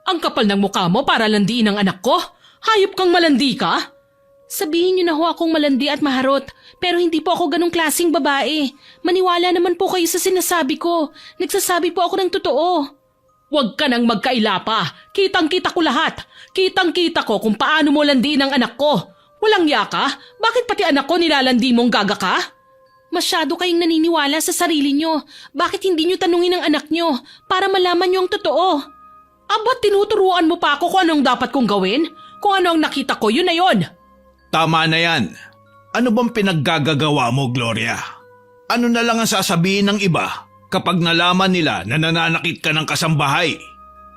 Ang kapal ng mukha mo para landiin ang anak ko. Hayop kang malandi ka? Sabihin niyo na ho akong malandi at maharot, pero hindi po ako ganong klaseng babae. Maniwala naman po kayo sa sinasabi ko. Nagsasabi po ako ng totoo. Huwag ka nang magkaila pa. Kitang-kita ko lahat. Kitang-kita ko kung paano mo landiin ang anak ko. Walang yaka? Bakit pati anak ko nilalandi mong gaga ka? Masyado kayong naniniwala sa sarili niyo. Bakit hindi niyo tanungin ang anak niyo para malaman niyo ang totoo? Aba, tinuturuan mo pa ako kung anong dapat kong gawin? Kung ano ang nakita ko, yun na yun. Tama na yan. Ano bang pinaggagawa mo, Gloria? Ano na lang ang sasabihin ng iba kapag nalaman nila na nananakit ka ng kasambahay?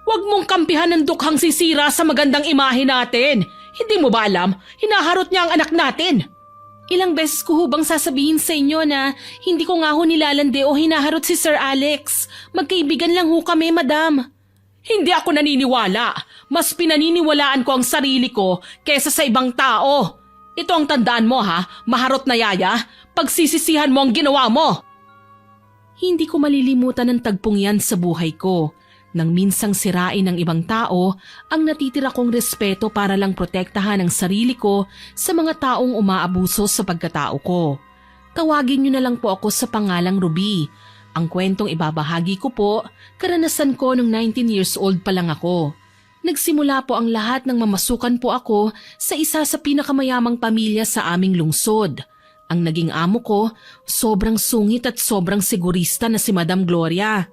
Huwag mong kampihan ng dukhang sisira sa magandang imahe natin. Hindi mo ba alam, hinaharot niya ang anak natin. Ilang beses ko hubang sasabihin sa inyo na hindi ko nga ho nilalandi o hinaharot si Sir Alex. Magkaibigan lang ho kami, madam. Hindi ako naniniwala. Mas pinaniniwalaan ko ang sarili ko kesa sa ibang tao. Ito ang tandaan mo ha, maharot na yaya. Pagsisisihan mo ang ginawa mo. Hindi ko malilimutan ang tagpong yan sa buhay ko. Nang minsang sirain ng ibang tao, ang natitira kong respeto para lang protektahan ang sarili ko sa mga taong umaabuso sa pagkatao ko. Tawagin niyo na lang po ako sa pangalang Ruby. Ang kwentong ibabahagi ko po, karanasan ko nung 19 years old pa lang ako. Nagsimula po ang lahat ng mamasukan po ako sa isa sa pinakamayamang pamilya sa aming lungsod. Ang naging amo ko, sobrang sungit at sobrang sigurista na si Madam Gloria.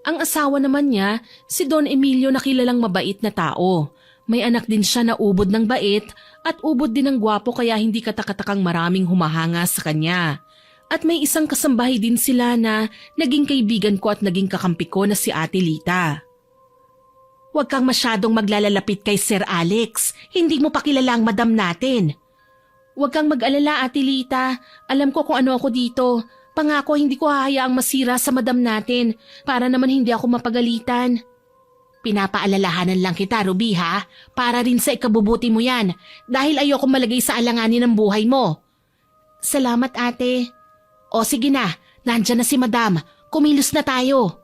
Ang asawa naman niya, si Don Emilio na kilalang mabait na tao. May anak din siya na ubod ng bait at ubod din ng gwapo kaya hindi katakatakang maraming humahanga sa kanya. At may isang kasambahay din sila na naging kaibigan ko at naging kakampi ko na si Ate Lita. Huwag kang masyadong maglalalapit kay Sir Alex. Hindi mo pa kilala ang madam natin. Huwag kang mag-alala, Ate Lita. Alam ko kung ano ako dito. Pangako hindi ko hahayaang masira sa madam natin para naman hindi ako mapagalitan. Pinapaalalahanan lang kita, Ruby ha? Para rin sa ikabubuti mo yan dahil ayoko malagay sa alanganin ng buhay mo. Salamat, ate. O sige na, nandyan na si madam. Kumilos na tayo.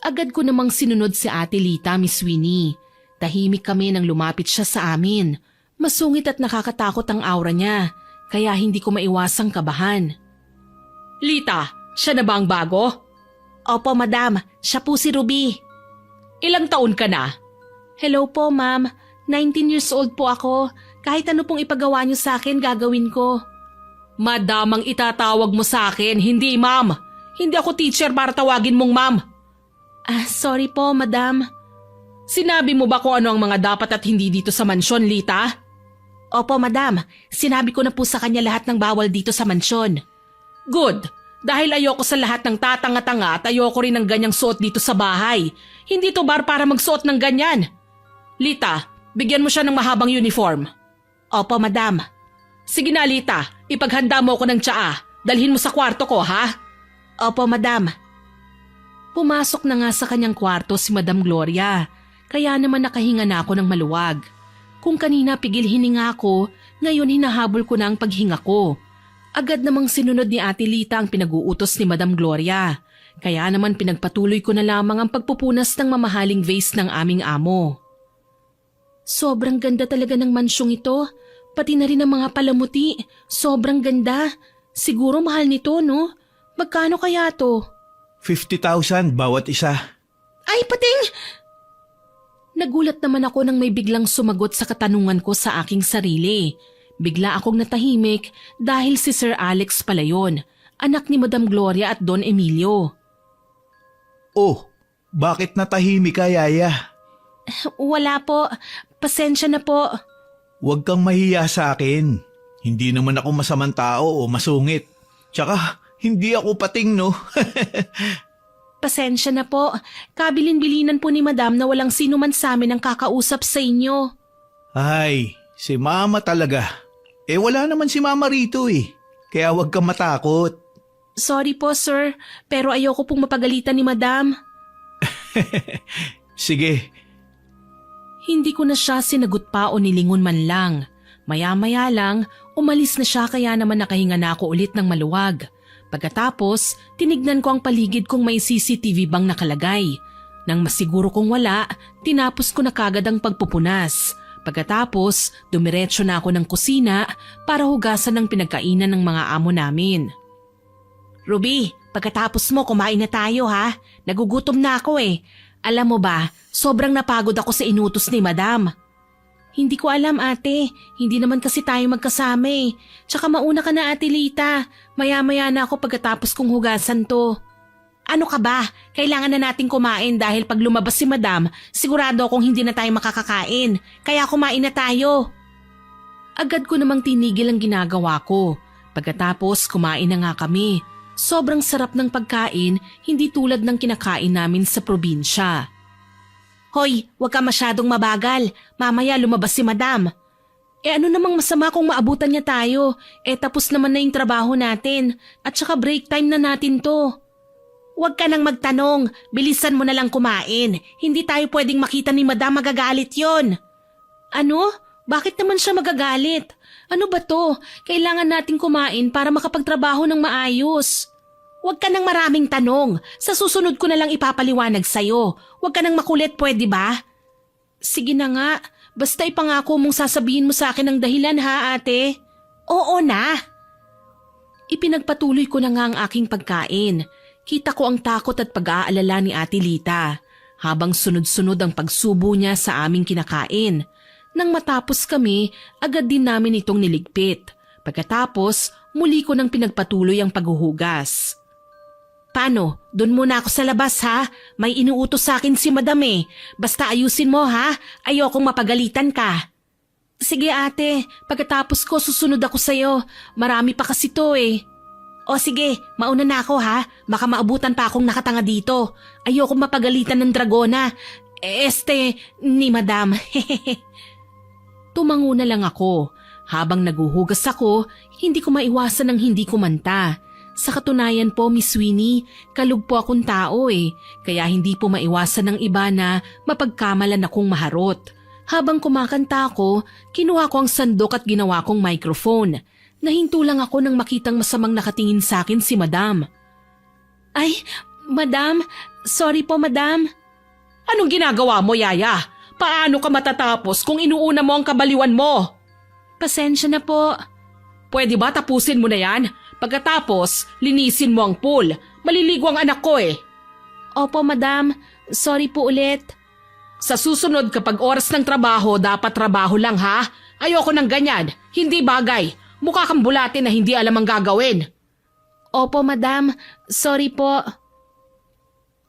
Agad ko namang sinunod si Ate Lita, Miss Winnie. Tahimik kami nang lumapit siya sa amin. Masungit at nakakatakot ang aura niya, kaya hindi ko maiwasang kabahan. Lita, siya na ba ang bago? Opo, madam. Siya po si Ruby. Ilang taon ka na? Hello po, ma'am. 19 years old po ako. Kahit ano pong ipagawa niyo sa akin, gagawin ko. Madam ang itatawag mo sa akin, hindi ma'am. Hindi ako teacher para tawagin mong ma'am. Sorry po, madam. Sinabi mo ba kung ano ang mga dapat at hindi dito sa mansyon, Lita? Opo, madam. Sinabi ko na po sa kanya lahat ng bawal dito sa mansyon. Good. Dahil ayoko sa lahat ng tatanga-tanga at ayoko rin ng ganyang suot dito sa bahay. Hindi to bar para magsuot ng ganyan. Lita, bigyan mo siya ng mahabang uniform. Opo, madam. Sige na, Lita. Ipaghanda mo ako ng tsaa. Dalhin mo sa kwarto ko, ha? Opo, madam. Pumasok na nga sa kanyang kwarto si Madam Gloria, kaya naman nakahinga na ako ng maluwag. Kung kanina pigil hininga ako, ngayon hinahabol ko na ang paghinga ko. Agad namang sinunod ni Ate Lita ang pinag-uutos ni Madam Gloria, kaya naman pinagpatuloy ko na lamang ang pagpupunas ng mamahaling vase ng aming amo. Sobrang ganda talaga ng mansyong ito, pati na rin ang mga palamuti, sobrang ganda. Siguro mahal nito, no? Magkano kaya to? 50,000 bawat isa. Ay, pating! Nagulat naman ako nang may biglang sumagot sa katanungan ko sa aking sarili. Bigla akong natahimik dahil si Sir Alex pala yun, anak ni Madam Gloria at Don Emilio. Oh, bakit natahimik ka, Yaya? Wala po. Pasensya na po. Huwag kang mahiya sa akin. Hindi naman ako masamang tao o masungit. Tsaka, hindi ako pating, no? Pasensya na po. Kabilin-bilinan po ni Madam na walang sino man sa amin ang kakausap sa inyo. Ay, si Mama talaga. Wala naman si Mama rito eh. Kaya huwag kang matakot. Sorry po, sir. Pero ayoko pong mapagalitan ni Madam. Sige. Hindi ko na siya sinagot pa o nilingon man lang. Maya-maya lang, umalis na siya kaya naman nakahinga na ako ulit ng maluwag. Pagkatapos, tinignan ko ang paligid kung may CCTV bang nakalagay. Nang masiguro kong wala, tinapos ko na kagad ang pagpupunas. Pagkatapos, dumiretso na ako ng kusina para hugasan ng pinagkainan ng mga amo namin. Ruby, pagkatapos mo kumain na tayo ha. Nagugutom na ako eh. Alam mo ba, sobrang napagod ako sa inutos ni Madam. Hindi ko alam ate, hindi naman kasi tayo magkasama eh. Tsaka mauna ka na ate Lita, maya-maya na ako pagkatapos kong hugasan to. Ano ka ba? Kailangan na nating kumain dahil pag lumabas si Madam, sigurado akong hindi na tayo makakakain. Kaya kumain na tayo. Agad ko namang tinigil ang ginagawa ko. Pagkatapos kumain na nga kami. Sobrang sarap ng pagkain, hindi tulad ng kinakain namin sa probinsya. Hoy, huwag ka masyadong mabagal. Mamaya lumabas si Madam. Ano namang masama kung maabutan niya tayo? Tapos naman na yung trabaho natin. At saka break time na natin to. Huwag ka nang magtanong. Bilisan mo na lang kumain. Hindi tayo pwedeng makita ni Madam, magagalit yon. Ano? Bakit naman siya magagalit? Ano ba to? Kailangan nating kumain para makapagtrabaho ng maayos. Huwag ka nang maraming tanong. Sa susunod ko na lang ipapaliwanag sa'yo. Huwag ka nang makulit, pwede ba? Sige na nga. Basta ipangako mong sasabihin mo sa akin ang dahilan ha, ate. Oo na. Ipinagpatuloy ko na nga ang aking pagkain. Kita ko ang takot at pag-aalala ni Ate Lita habang sunod-sunod ang pagsubo niya sa aming kinakain. Nang matapos kami, agad din namin itong niligpit. Pagkatapos, muli ko nang pinagpatuloy ang paghuhugas. Paano? Doon muna ako sa labas ha? May inuutos sa akin si Madam eh. Basta ayusin mo ha? Ayokong mapagalitan ka. Sige ate, pagkatapos ko susunod ako sa'yo. Marami pa kasi to eh. O sige, mauna na ako ha. Baka maabutan pa akong nakatanga dito. Ayokong mapagalitan ng dragona. Ni Madam. Tumango na lang ako. Habang naguhugas ako, hindi ko maiwasan ng hindi kumanta. Sa katunayan po, Miss Winnie, kalug po akong tao eh. Kaya hindi po maiwasan ng iba na mapagkamalan akong maharot. Habang kumakanta ako, kinuha ko ang sandok at ginawa kong microphone. Nahinto lang ako nang makitang masamang nakatingin sa akin si Madam. Ay, Madam, sorry po Madam. Anong ginagawa mo, Yaya? Paano ka matatapos kung inuuna mo ang kabaliwan mo? Pasensya na po. Pwede ba tapusin mo na yan? Pagkatapos, linisin mo ang pool. Maliligo ang anak ko eh. Opo, Madam. Sorry po ulit. Sa susunod kapag oras ng trabaho, dapat trabaho lang ha? Ayoko ng ganyan. Hindi bagay. Mukha kang bulate na hindi alam ang gagawin. Opo, Madam. Sorry po.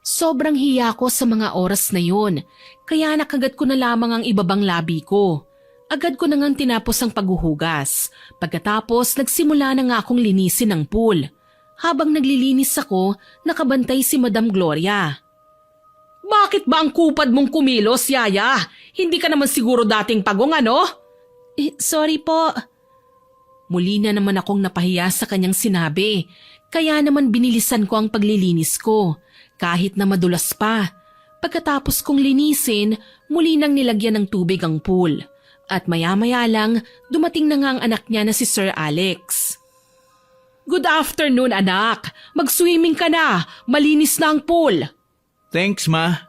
Sobrang hiya ko sa mga oras na yun. Kaya nakagat ko na lamang ang ibabang labi ko. Agad ko na ngang tinapos ang paghuhugas. Pagkatapos, nagsimula na nga akong linisin ang pool. Habang naglilinis ako, nakabantay si Madam Gloria. Bakit ba ang kupad mong kumilos, Yaya? Hindi ka naman siguro dating pagong ano? Sorry po. Muli na naman akong napahiya sa kanyang sinabi. Kaya naman binilisan ko ang paglilinis ko. Kahit na madulas pa. Pagkatapos kong linisin, muli nang nilagyan ng tubig ang pool. At maya-maya lang, dumating na nga ang anak niya na si Sir Alex. Good afternoon, anak. Mag-swimming ka na. Malinis na ang pool. Thanks, Ma.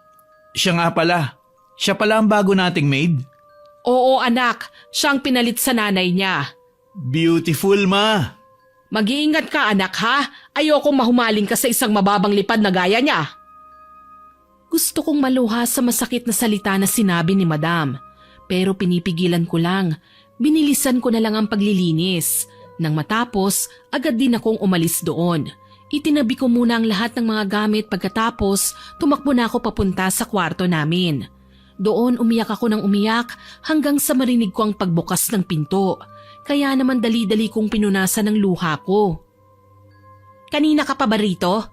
Siya nga pala. Siya pala ang bago nating maid. Oo, anak. Siyang pinalit sa nanay niya. Beautiful, Ma. Mag-iingat ka, anak ha. Ayokong mahumaling ka sa isang mababang lipad na gaya niya. Gusto kong maluha sa masakit na salita na sinabi ni Madam. Pero pinipigilan ko lang. Binilisan ko na lang ang paglilinis. Nang matapos, agad din akong umalis doon. Itinabi ko muna ang lahat ng mga gamit pagkatapos tumakbo na ako papunta sa kwarto namin. Doon umiyak ako ng umiyak hanggang sa marinig ko ang pagbukas ng pinto. Kaya naman dali-dali kong pinunasan ng luha ko. Kanina ka pa ba rito?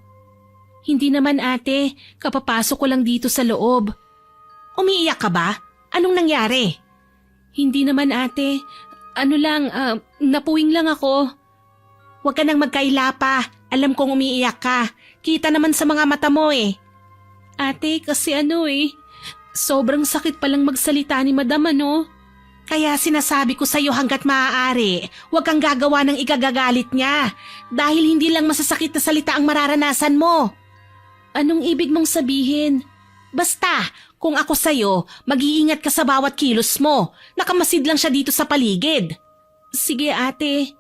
Hindi naman ate, kapapasok ko lang dito sa loob. Umiiyak ka ba? Anong nangyari? Hindi naman ate, napuwing lang ako. Huwag ka nang magkaila pa. Alam kong umiiyak ka. Kita naman sa mga mata mo eh. Ate, kasi sobrang sakit palang magsalita ni Madam Kaya sinasabi ko sa'yo hanggat maaari, huwag kang gagawa ng ikagagalit niya. Dahil hindi lang masasakit na salita ang mararanasan mo. Anong ibig mong sabihin? Basta, kung ako sa'yo, mag-iingat ka sa bawat kilos mo. Nakamasid lang siya dito sa paligid. Sige ate.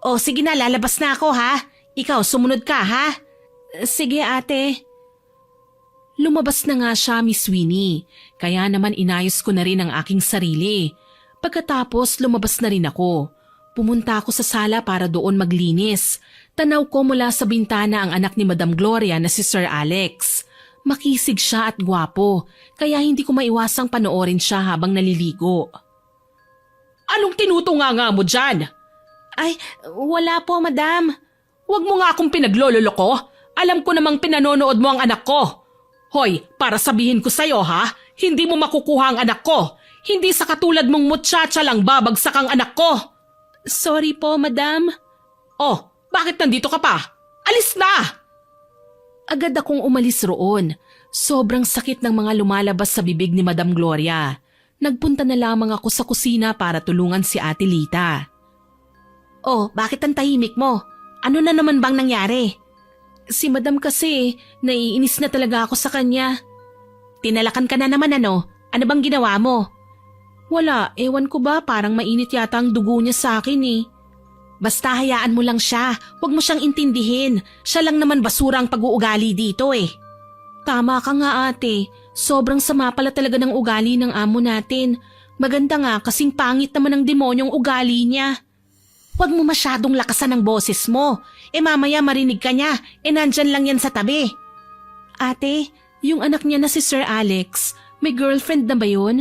O sige na, lalabas na ako ha. Ikaw, sumunod ka ha. Sige ate. Lumabas na nga siya, Miss Winnie. Kaya naman inayos ko na rin ang aking sarili. Pagkatapos lumabas na rin ako. Pumunta ako sa sala para doon maglinis. Tanaw ko mula sa bintana ang anak ni Madam Gloria na si Sir Alex. Makisig siya at gwapo, kaya hindi ko maiwasang panoorin siya habang naliligo. Anong tinutunganga mo dyan? Ay, wala po madam. Huwag mo nga akong pinaglololoko. Alam ko namang pinanonood mo ang anak ko. Hoy, para sabihin ko sa'yo ha, hindi mo makukuha ang anak ko. Hindi sa katulad mong muchacha lang babagsak ang anak ko. Sorry po madam. Oh, bakit nandito ka pa? Alis na! Agad akong umalis roon. Sobrang sakit ng mga lumalabas sa bibig ni Madam Gloria. Nagpunta na lamang ako sa kusina para tulungan si Ate Lita. Oh, bakit ang tahimik mo? Ano na naman bang nangyari? Si Madam kasi, naiinis na talaga ako sa kanya. Tinalakan ka na naman ano? Ano bang ginawa mo? Wala, ewan ko ba, parang mainit yata ang dugo niya sa akin eh. Basta hayaan mo lang siya, huwag mo siyang intindihin. Siya lang naman basura ang pag-uugali dito eh. Tama ka nga ate, sobrang sama pala talaga ng ugali ng amo natin. Maganda nga kasing pangit naman ang demonyong ugali niya. Huwag mo masyadong lakasan ang boses mo. Mamaya marinig ka niya, nandyan lang yan sa tabi. Ate, yung anak niya na si Sir Alex, may girlfriend na ba yun?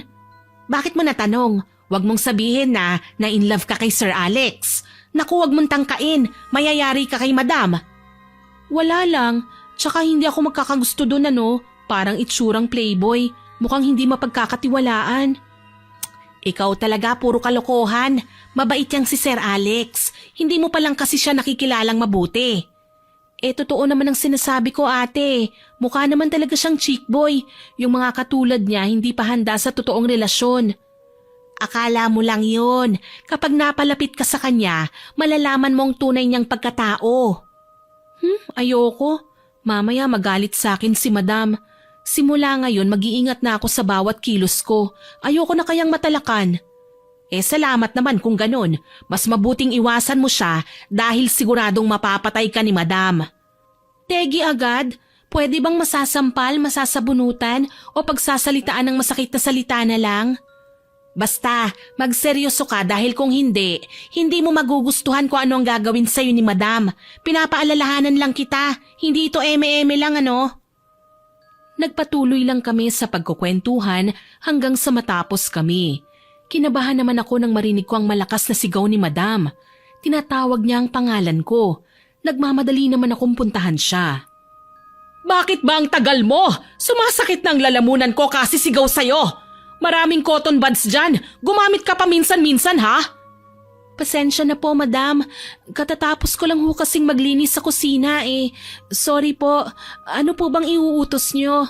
Bakit mo natanong? Huwag mong sabihin na in love ka kay Sir Alex. Naku, huwag mong tangkain, mayayari ka kay madam. Wala lang, tsaka hindi ako magkakagusto doon ano, parang itsurang playboy, mukhang hindi mapagkakatiwalaan. Ikaw talaga puro kalokohan, mabait yang si Sir Alex, hindi mo palang kasi siya nakikilalang mabuti. Totoo naman ang sinasabi ko ate, mukha naman talaga siyang chick boy, yung mga katulad niya hindi pa handa sa totoong relasyon. Akala mo lang yun. Kapag napalapit ka sa kanya, malalaman mo ang tunay niyang pagkatao. Ayoko. Mamaya magalit sa akin si madam. Simula ngayon mag-iingat na ako sa bawat kilos ko. Ayoko na kayang matalakan. Salamat naman kung ganun. Mas mabuting iwasan mo siya dahil siguradong mapapatay ka ni madam. Tegi agad? Pwede bang masasampal, masasabunutan o pagsasalitaan ng masakit na salita na lang? Basta, magseryoso ka dahil kung hindi mo magugustuhan kung ano ang gagawin sa'yo ni madam. Pinapaalalahanan lang kita, hindi ito eme-eme lang ano. Nagpatuloy lang kami sa pagkukwentuhan hanggang sa matapos kami. Kinabahan naman ako nang marinig ko ang malakas na sigaw ni madam. Tinatawag niya ang pangalan ko. Nagmamadali naman akong puntahan siya. Bakit ba ang tagal mo? Sumasakit na ang lalamunan ko kasi sigaw sa'yo. Maraming cotton buds dyan. Gumamit ka pa minsan-minsan ha? Pasensya na po madam. Katatapos ko lang ho kasing maglinis sa kusina eh. Sorry po. Ano po bang iuutos niyo?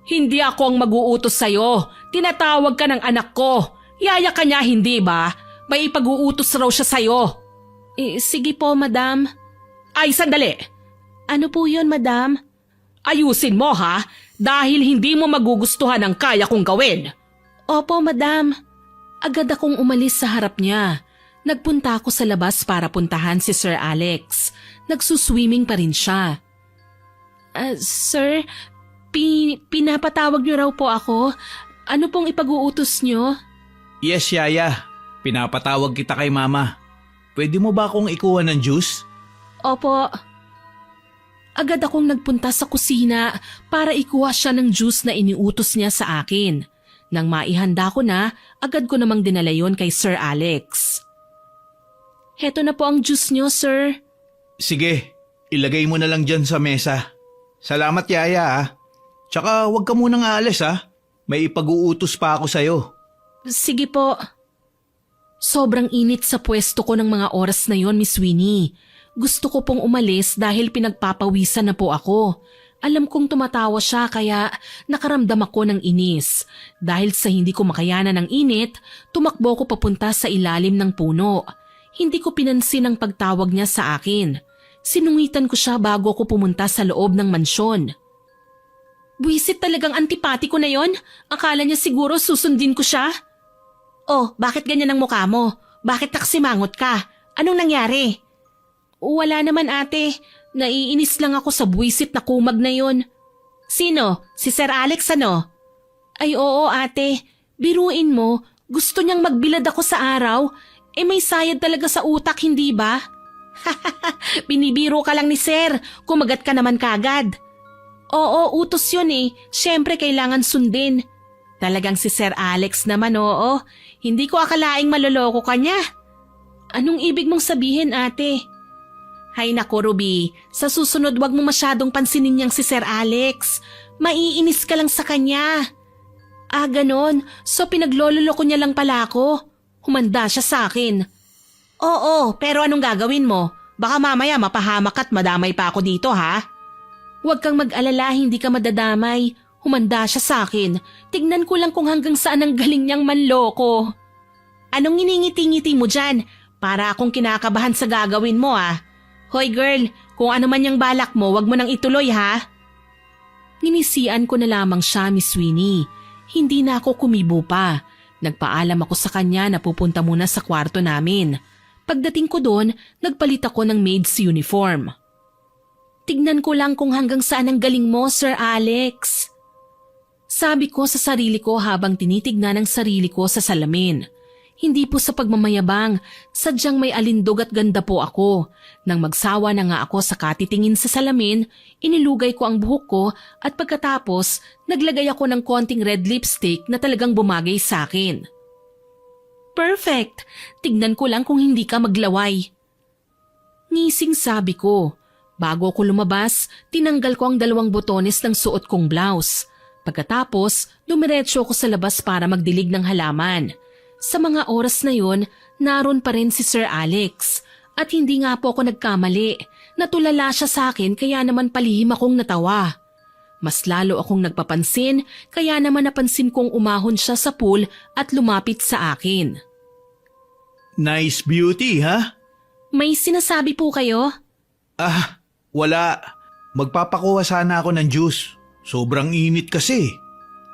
Hindi ako ang mag-uutos sa'yo. Tinatawag ka ng anak ko. Yaya ka niya, hindi ba? May ipag-uutos raw siya sa'yo. Sige po madam. Ay, sandali. Ano po yun madam? Ayusin mo ha, dahil hindi mo magugustuhan ang kaya kong gawin. Opo, madam. Agad akong umalis sa harap niya. Nagpunta ako sa labas para puntahan si Sir Alex. Nagsuswimming pa rin siya. Sir, pinapatawag niyo raw po ako. Ano pong ipag-uutos niyo? Yes, Yaya. Pinapatawag kita kay Mama. Pwede mo ba akong ikuha ng juice? Opo. Agad akong nagpunta sa kusina para ikuha siya ng juice na iniutos niya sa akin. Nang maihanda ko na, agad ko namang dinala yon kay Sir Alex. Heto na po ang juice niyo, sir. Sige, ilagay mo na lang dyan sa mesa. Salamat, Yaya ha. Tsaka huwag ka munang aalis ha. May ipag-uutos pa ako sa'yo. Sige po. Sobrang init sa pwesto ko ng mga oras na yon, Miss Winnie. Gusto ko pong umalis dahil pinagpapawisan na po ako. Alam kong tumatawa siya kaya nakaramdam ako ng inis. Dahil sa hindi ko makayanan ng init, tumakbo ko papunta sa ilalim ng puno. Hindi ko pinansin ang pagtawag niya sa akin. Sinungitan ko siya bago ako pumunta sa loob ng mansyon. Buwisit talagang antipati ko na yon. Akala niya siguro susundin ko siya. Oh, bakit ganyan ang mukha mo? Bakit taksimangot ka? Anong nangyari? Wala naman ate. Naiinis lang ako sa buwisit na kumag na yon. Sino? Si Sir Alex ano? Ay oo ate. Biruin mo, gusto niyang magbilad ako sa araw. May sayad talaga sa utak, hindi ba? Binibiro ka lang ni Sir. Kumagat ka naman kagad. Oo, utos yun eh. Siyempre kailangan sundin. Talagang si Sir Alex naman oo. Hindi ko akalaing maloloko ka niya. Anong ibig mong sabihin ate? Hay nako Ruby, sa susunod wag mo masyadong pansinin niyang si Sir Alex. Maiinis ka lang sa kanya. Ah, ganon. So pinaglololoko niya lang pala ako. Humanda siya sa akin. Oo, pero anong gagawin mo? Baka mamaya mapahamak at madamay pa ako dito ha? Huwag kang mag-alala, hindi ka madadamay. Humanda siya sa akin. Tignan ko lang kung hanggang saan ang galing niyang manloko. Anong iningiti-ngiti mo dyan? Para akong kinakabahan sa gagawin mo ah. Hoy girl, kung ano man yung balak mo, wag mo nang ituloy ha. Ninisian ko na lamang siya, Miss Winnie. Hindi na ako kumibo pa. Nagpaalam ako sa kanya na pupunta muna sa kwarto namin. Pagdating ko doon, nagpalit ako ng maid's uniform. Tignan ko lang kung hanggang saan ang galing mo, Sir Alex. Sabi ko sa sarili ko habang tinitignan ang sarili ko sa salamin. Hindi po sa pagmamayabang, sadyang may alindog at ganda po ako. Nang magsawa na nga ako sa katitingin sa salamin, inilugay ko ang buhok ko at pagkatapos naglagay ako ng konting red lipstick na talagang bumagay sa akin. Perfect! Tignan ko lang kung hindi ka maglaway. Ngising sabi ko. Bago ako lumabas, tinanggal ko ang 2 botones ng suot kong blouse. Pagkatapos, dumiretso ako sa labas para magdilig ng halaman. Sa mga oras na yon, naroon pa rin si Sir Alex. At hindi nga po ako nagkamali. Natulala siya sa akin kaya naman palihim akong natawa. Mas lalo akong nagpapansin kaya naman napansin kong umahon siya sa pool at lumapit sa akin. Nice beauty, ha? May sinasabi po kayo? Ah, wala. Magpapakuha sana ako ng juice. Sobrang init kasi.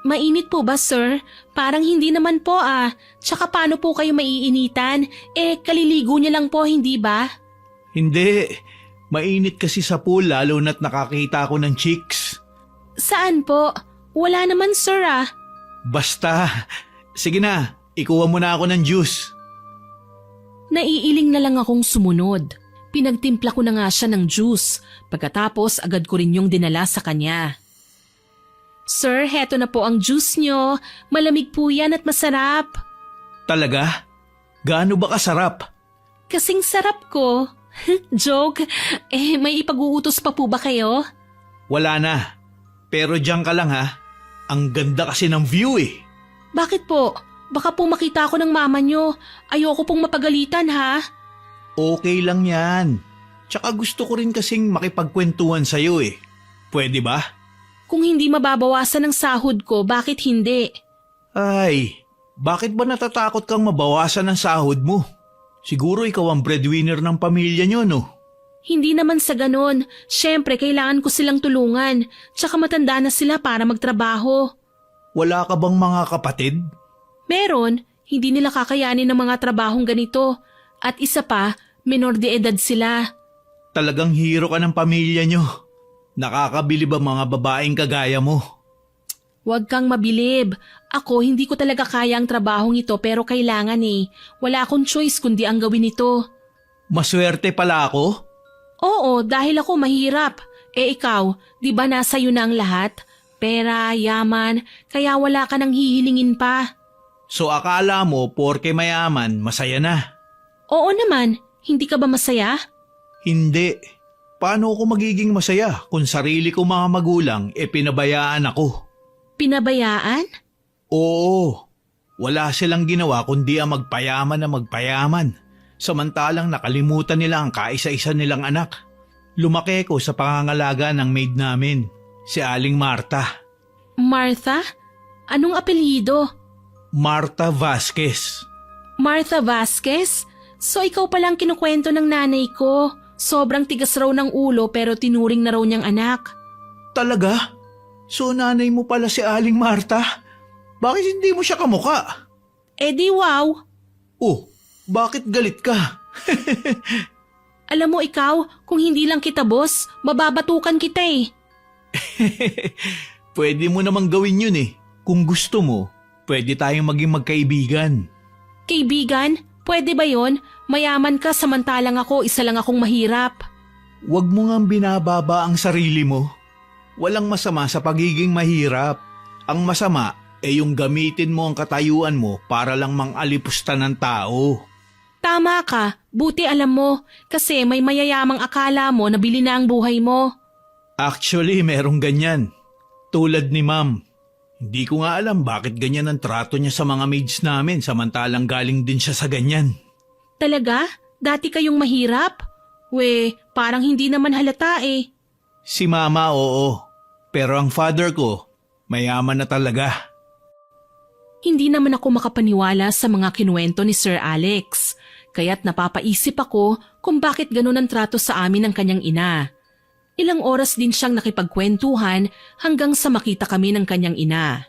Mainit po ba, sir? Parang hindi naman po ah. Tsaka paano po kayo maiinitan? Kaliligo niya lang po, hindi ba? Hindi. Mainit kasi sa pool lalo na't nakakita ako ng chicks. Saan po? Wala naman, sir ah. Basta. Sige na, ikuha mo na ako ng juice. Naiiling na lang akong sumunod. Pinagtimpla ko na nga siya ng juice. Pagkatapos agad ko rin yung dinala sa kanya. Sir, heto na po ang juice nyo. Malamig po yan at masarap. Talaga? Gaano ba kasarap? Kasing sarap ko. Joke. May ipag-uutos pa po ba kayo? Wala na. Pero diyan ka lang ha. Ang ganda kasi ng view eh. Bakit po? Baka po makita ako ng mama nyo. Ayoko pong mapagalitan ha. Okay lang yan. Tsaka gusto ko rin kasing makipagkwentuhan sa'yo eh. Pwede ba? Kung hindi mababawasan ng sahod ko, bakit hindi? Ay, bakit ba natatakot kang mabawasan ng sahod mo? Siguro ikaw ang breadwinner ng pamilya nyo, no? Hindi naman sa ganon. Siyempre, kailangan ko silang tulungan. Tsaka matanda na sila para magtrabaho. Wala ka bang mga kapatid? Meron, hindi nila kakayanin ng mga trabahong ganito. At isa pa, menor de edad sila. Talagang hero ka ng pamilya nyo. Nakakabilib ang mga babaeng kagaya mo. Huwag kang mabilib. Ako, hindi ko talaga kaya ang trabahong ito pero kailangan eh. Wala akong choice kundi ang gawin ito. Maswerte pala ako? Oo, dahil ako mahirap. Ikaw, di ba nasa iyo na ang lahat? Pera, yaman, kaya wala ka nang hihilingin pa. So akala mo porke mayaman, masaya na? Oo naman, hindi ka ba masaya? Hindi. Paano ako magiging masaya kung sarili ko mga magulang pinabayaan ako? Pinabayaan? Oo. Wala silang ginawa kundi ang magpayaman na magpayaman. Samantalang nakalimutan nila ang kaisa-isa nilang anak. Lumaki ko sa pangangalaga ng maid namin, si Aling Marta. Martha? Anong apelyido? Marta Vasquez. Martha Vasquez? So ikaw palang kinukwento ng nanay ko. Sobrang tigas raw ng ulo pero tinuring na raw niyang anak. Talaga? So nanay mo pala si Aling Marta? Bakit hindi mo siya kamuka? Eh di wow. Oh, bakit galit ka? Alam mo ikaw, kung hindi lang kita boss, mababatukan kita eh. Pwede mo namang gawin yun eh. Kung gusto mo, pwede tayong maging magkaibigan. Kaibigan, pwede ba yon? Mayaman ka samantalang ako, isa lang akong mahirap. Huwag mo ngang binababa ang sarili mo. Walang masama sa pagiging mahirap. Ang masama ay yung gamitin mo ang katayuan mo para lang mangalipusta ng tao. Tama ka, buti alam mo, kasi may mayayamang akala mo na bili na ang buhay mo. Actually, merong ganyan. Tulad ni Ma'am. Hindi ko nga alam bakit ganyan ang trato niya sa mga maids namin samantalang galing din siya sa ganyan. Talaga? Dati kayong mahirap? We, parang hindi naman halata eh. Si Mama oo, pero ang father ko, mayaman na talaga. Hindi naman ako makapaniwala sa mga kinuwento ni Sir Alex, kaya't napapaisip ako kung bakit ganun ang trato sa amin ng kanyang ina. Ilang oras din siyang nakipagkwentuhan hanggang sa makita kami ng kanyang ina.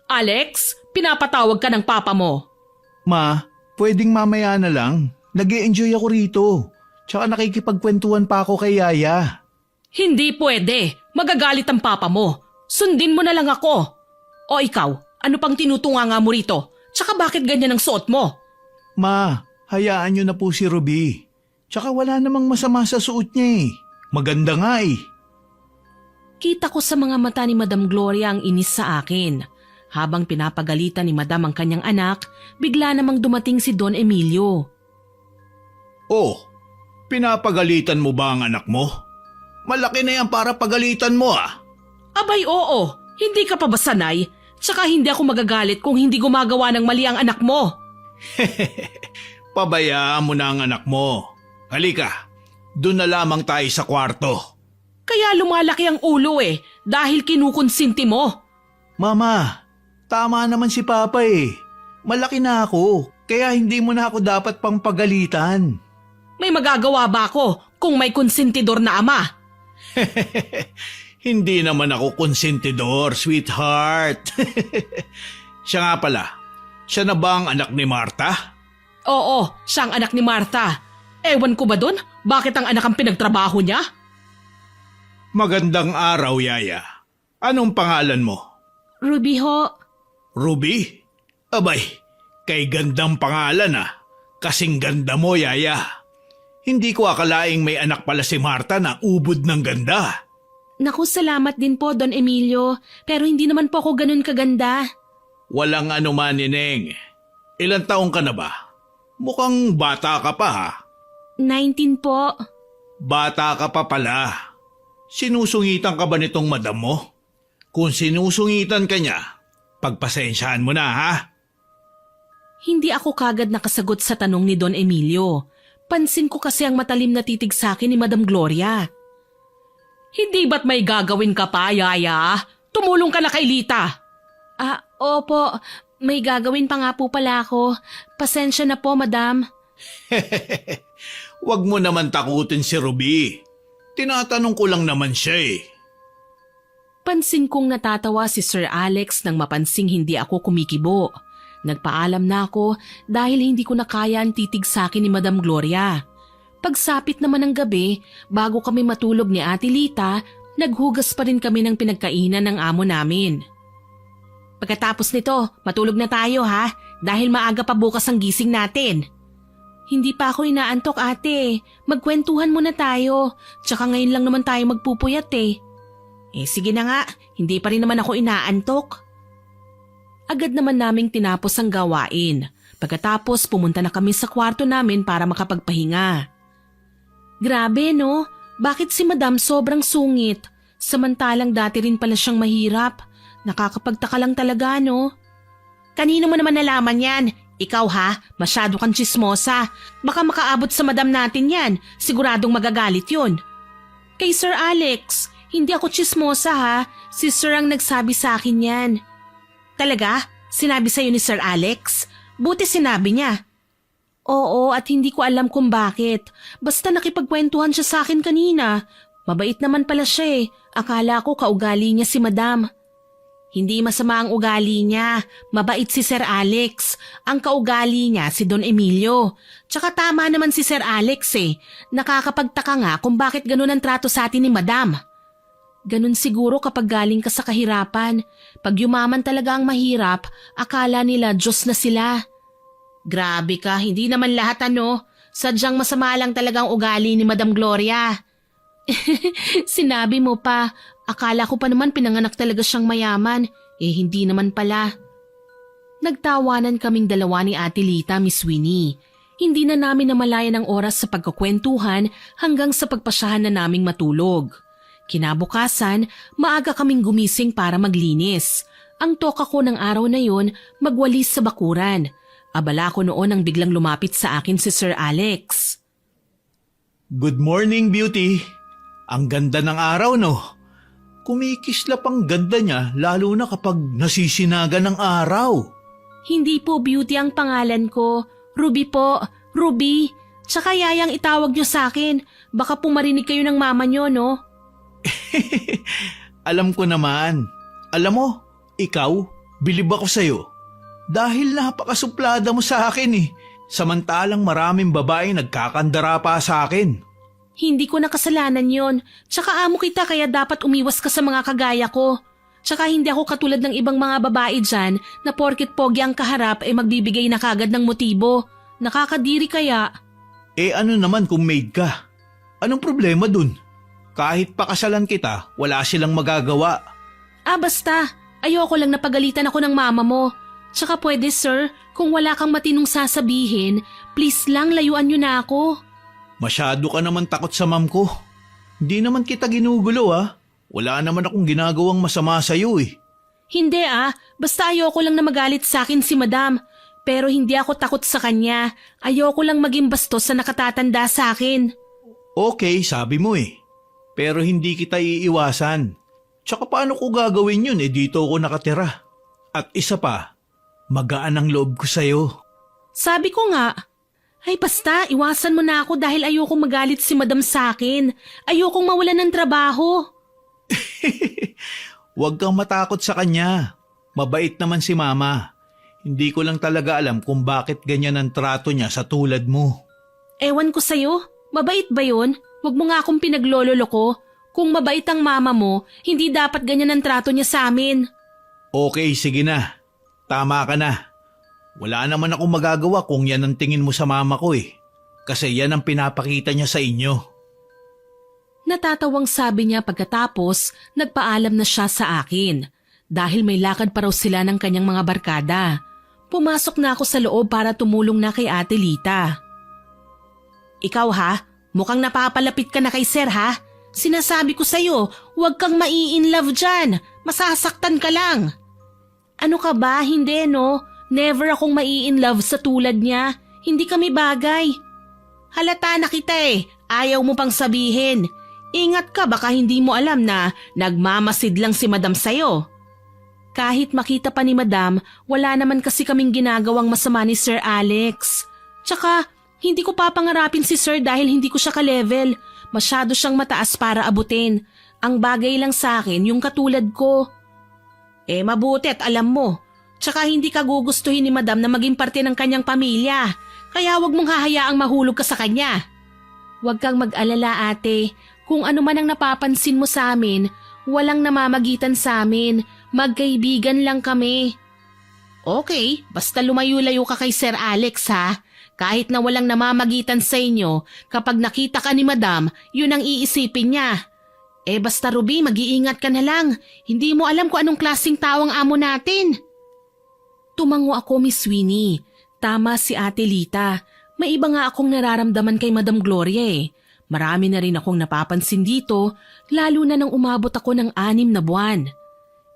Alex, pinapatawag ka ng papa mo. Ma, pwedeng mamaya na lang. Nag-e-enjoy ako rito. Tsaka nakikipagkwentuhan pa ako kay Yaya. Hindi pwede. Magagalit ang papa mo. Sundin mo na lang ako. O ikaw, ano pang tinutunganga mo rito? Tsaka bakit ganyan ang suot mo? Ma, hayaan niyo na po si Ruby. Tsaka wala namang masama sa suot niya eh. Maganda nga eh. Kita ko sa mga mata ni Madam Gloria ang inis sa akin. Habang pinapagalitan ni Madam ang kanyang anak, bigla namang dumating si Don Emilio. Oh, pinapagalitan mo ba ang anak mo? Malaki na yan para pagalitan mo ah. Abay oo, hindi ka pa ba sanay? Tsaka hindi ako magagalit kung hindi gumagawa ng mali ang anak mo. Pabayaan mo na ang anak mo. Halika, doon na lamang tayo sa kwarto. Kaya lumalaki ang ulo eh, dahil kinukonsinti mo. Mama, tama naman si Papa eh. Malaki na ako, kaya hindi mo na ako dapat pang pagalitan. May magagawa ba ako kung may konsentidor na ama? Hindi naman ako konsentidor, sweetheart. Siya nga pala, siya na ba ang anak ni Marta? Oo, siya ang anak ni Marta. Ewan ko ba dun? Bakit ang anak ang pinagtrabaho niya? Magandang araw, Yaya. Anong pangalan mo? Ruby ho, Ruby? Abay, kay gandang pangalan ah. Kasing ganda mo, Yaya. Hindi ko akalaing may anak pala si Marta na ubod ng ganda. naku salamat din po Don Emilio, pero hindi naman po ako ganun kaganda. Walang anuman, Nineng. Ilang taong ka na ba? Mukhang bata ka pa ha. 19 po. Bata ka pa pala. Sinusungitan ka ba nitong madam mo? Kung sinusungitan ka niya, pagpasensyahan mo na ha. Hindi ako kagad nakasagot sa tanong ni Don Emilio. Pansin ko kasi ang matalim na titig sa akin ni Madam Gloria. Hindi ba't may gagawin ka pa, Yaya? Tumulong ka na kay Lita. Opo. May gagawin pa nga po pala ako. Pasensya na po, madam. Huwag mo naman takutin si Ruby. Tinatanong ko lang naman siya eh. Pansin kong natatawa si Sir Alex nang mapansing hindi ako kumikibo. Nagpaalam na ako dahil hindi ko na kaya ang titig sa akin ni Madam Gloria. Pagsapit naman ng gabi, bago kami matulog ni Ate Lita, naghugas pa rin kami ng pinagkainan ng amo namin. Pagkatapos nito, matulog na tayo ha, dahil maaga pa bukas ang gising natin. Hindi pa ako inaantok ate, magkwentuhan muna tayo, tsaka ngayon lang naman tayo magpupuyat eh. Sige na nga, hindi pa rin naman ako inaantok. Agad naman naming tinapos ang gawain. Pagkatapos pumunta na kami sa kwarto namin para makapagpahinga. Grabe no, bakit si Madam sobrang sungit? Samantalang dati rin pala siyang mahirap. Nakakapagtaka lang talaga no. Kanino mo naman nalaman yan? Ikaw ha, masyado kang tsismosa. Baka makaabot sa madam natin yan, siguradong magagalit yun. Kay Sir Alex, hindi ako tsismosa ha, si Sir ang nagsabi sa akin yan. Talaga? Sinabi sa'yo ni Sir Alex? Buti sinabi niya. Oo, at hindi ko alam kung bakit. Basta nakipagkwentuhan siya sa akin kanina. Mabait naman pala siya eh. Akala ko kaugali niya si Madam. Hindi masama ang ugali niya. Mabait si Sir Alex. Ang kaugali niya si Don Emilio. Tsaka tama naman si Sir Alex eh. Nakakapagtaka nga kung bakit ganun ang trato sa atin ni Madam. Ganun siguro kapag galing ka sa kahirapan. Pag yumaman talaga ang mahirap, akala nila Diyos na sila. Grabe ka, hindi naman lahat ano. Sadyang masama lang talagang ugali ni Madam Gloria. Sinabi mo pa, akala ko pa naman pinanganak talaga siyang mayaman. Hindi naman pala. Nagtawanan kaming dalawa ni Ate Lita, Miss Winnie. Hindi na namin namalayan ang oras sa pagkakwentuhan hanggang sa pagpasyahan na naming matulog. Kinabukasan, maaga kaming gumising para maglinis. Ang toka ko ng araw na yon, magwalis sa bakuran. Abala ko noon nang biglang lumapit sa akin si Sir Alex. Good morning, Beauty. Ang ganda ng araw, no? Kumikislap ang ganda niya lalo na kapag nasisinaga ng araw. Hindi po Beauty ang pangalan ko. Ruby po, Ruby. Tsaka Yayang itawag niyo sa akin. Baka pumarinig kayo ng mama niyo, no? Alam ko naman. Alam mo, ikaw, bilib ako sa'yo. Dahil napakasuplada mo sa akin eh. Samantalang maraming babae nagkakandara pa sa akin. Hindi ko nakasalanan yon. Tsaka amo kita kaya dapat umiwas ka sa mga kagaya ko. Tsaka hindi ako katulad ng ibang mga babae dyan na porkit pogi ang kaharap magbibigay na kagad ng motibo. Nakakadiri kaya. Ano naman kung maid ka? Anong problema dun? Kahit pakasalan kita, wala silang magagawa. Basta. Ayoko lang napagalitan ako ng mama mo. Tsaka pwede sir, kung wala kang matinong sasabihin, please lang layuan niyo na ako. Masyado ka naman takot sa ma'am ko. Hindi naman kita ginugulo Wala naman akong ginagawang masama sa'yo eh. Hindi basta ayoko lang na magalit sa akin si Madam. Pero hindi ako takot sa kanya. Ayoko lang maging bastos sa nakatatanda sa akin. Okay, sabi mo eh. Pero hindi kita iiwasan. Tsaka paano ko gagawin yun dito ako nakatira. At isa pa, magaan ang loob ko sa'yo. Sabi ko nga, ay basta iwasan mo na ako dahil ayokong magalit si Madam sa akin. Ayokong mawalan ng trabaho. Huwag kang matakot sa kanya. Mabait naman si Mama. Hindi ko lang talaga alam kung bakit ganyan ang trato niya sa tulad mo. Ewan ko sa'yo, mabait ba yun? Huwag mo nga akong pinaglololo ko. Kung mabait ang mama mo, hindi dapat ganyan ang trato niya sa amin. Okay, sige na. Tama ka na. Wala naman akong magagawa kung yan ang tingin mo sa mama ko eh. Kasi yan ang pinapakita niya sa inyo. Natatawang sabi niya pagkatapos nagpaalam na siya sa akin. Dahil may lakad pa raw sila ng kanyang mga barkada. Pumasok na ako sa loob para tumulong na kay Ate Lita. Ikaw mukhang napapalapit ka na kay Sir Sinasabi ko sa'yo, huwag kang mai-in-love dyan. Masasaktan ka lang. Ano ka ba? Hindi no? Never akong mai-in-love sa tulad niya. Hindi kami bagay. Halata na kita Ayaw mo pang sabihin. Ingat ka baka hindi mo alam na nagmamasid lang si Madam sa'yo. Kahit makita pa ni Madam, wala naman kasi kaming ginagawang masama ni Sir Alex. Tsaka, hindi ko papangarapin si Sir dahil hindi ko siya ka-level. Masyado siyang mataas para abutin. Ang bagay lang sa akin yung katulad ko. Mabuti at alam mo. Tsaka hindi ka gugustuhin ni Madam na maging parte ng kanyang pamilya. Kaya wag mong hahayaang mahulog ka sa kanya. Huwag kang mag-alala ate. Kung ano man ang napapansin mo sa amin, walang namamagitan sa amin. Magkaibigan lang kami. Okay, basta lumayo-layo ka kay Sir Alex Kahit na walang namamagitan sa inyo, kapag nakita ka ni Madam, yun ang iisipin niya. Basta Ruby, mag-iingat ka na lang. Hindi mo alam kung anong klaseng tao ang amo natin. Tumango ako, Miss Winnie. Tama si Ate Lita. May iba nga akong nararamdaman kay Madam Gloria Marami na rin akong napapansin dito, lalo na nang umabot ako ng 6 na buwan.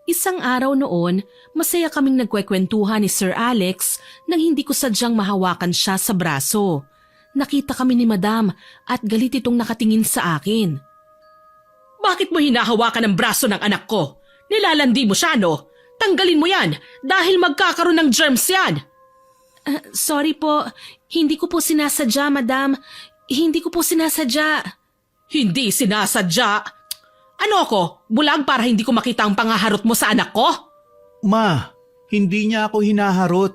Isang araw noon, masaya kaming nagkwekwentuhan ni Sir Alex nang hindi ko sadyang mahawakan siya sa braso. Nakita kami ni Madam at galit itong nakatingin sa akin. Bakit mo hinahawakan ang braso ng anak ko? Nilalandi mo siya, no? Tanggalin mo yan dahil magkakaroon ng germs yan. Sorry po, hindi ko po sinasadya, Madam. Hindi ko po sinasadya. Hindi sinasadya. Ano ako? Bulag para hindi ko makita ang pangaharot mo sa anak ko? Ma, hindi niya ako hinaharot.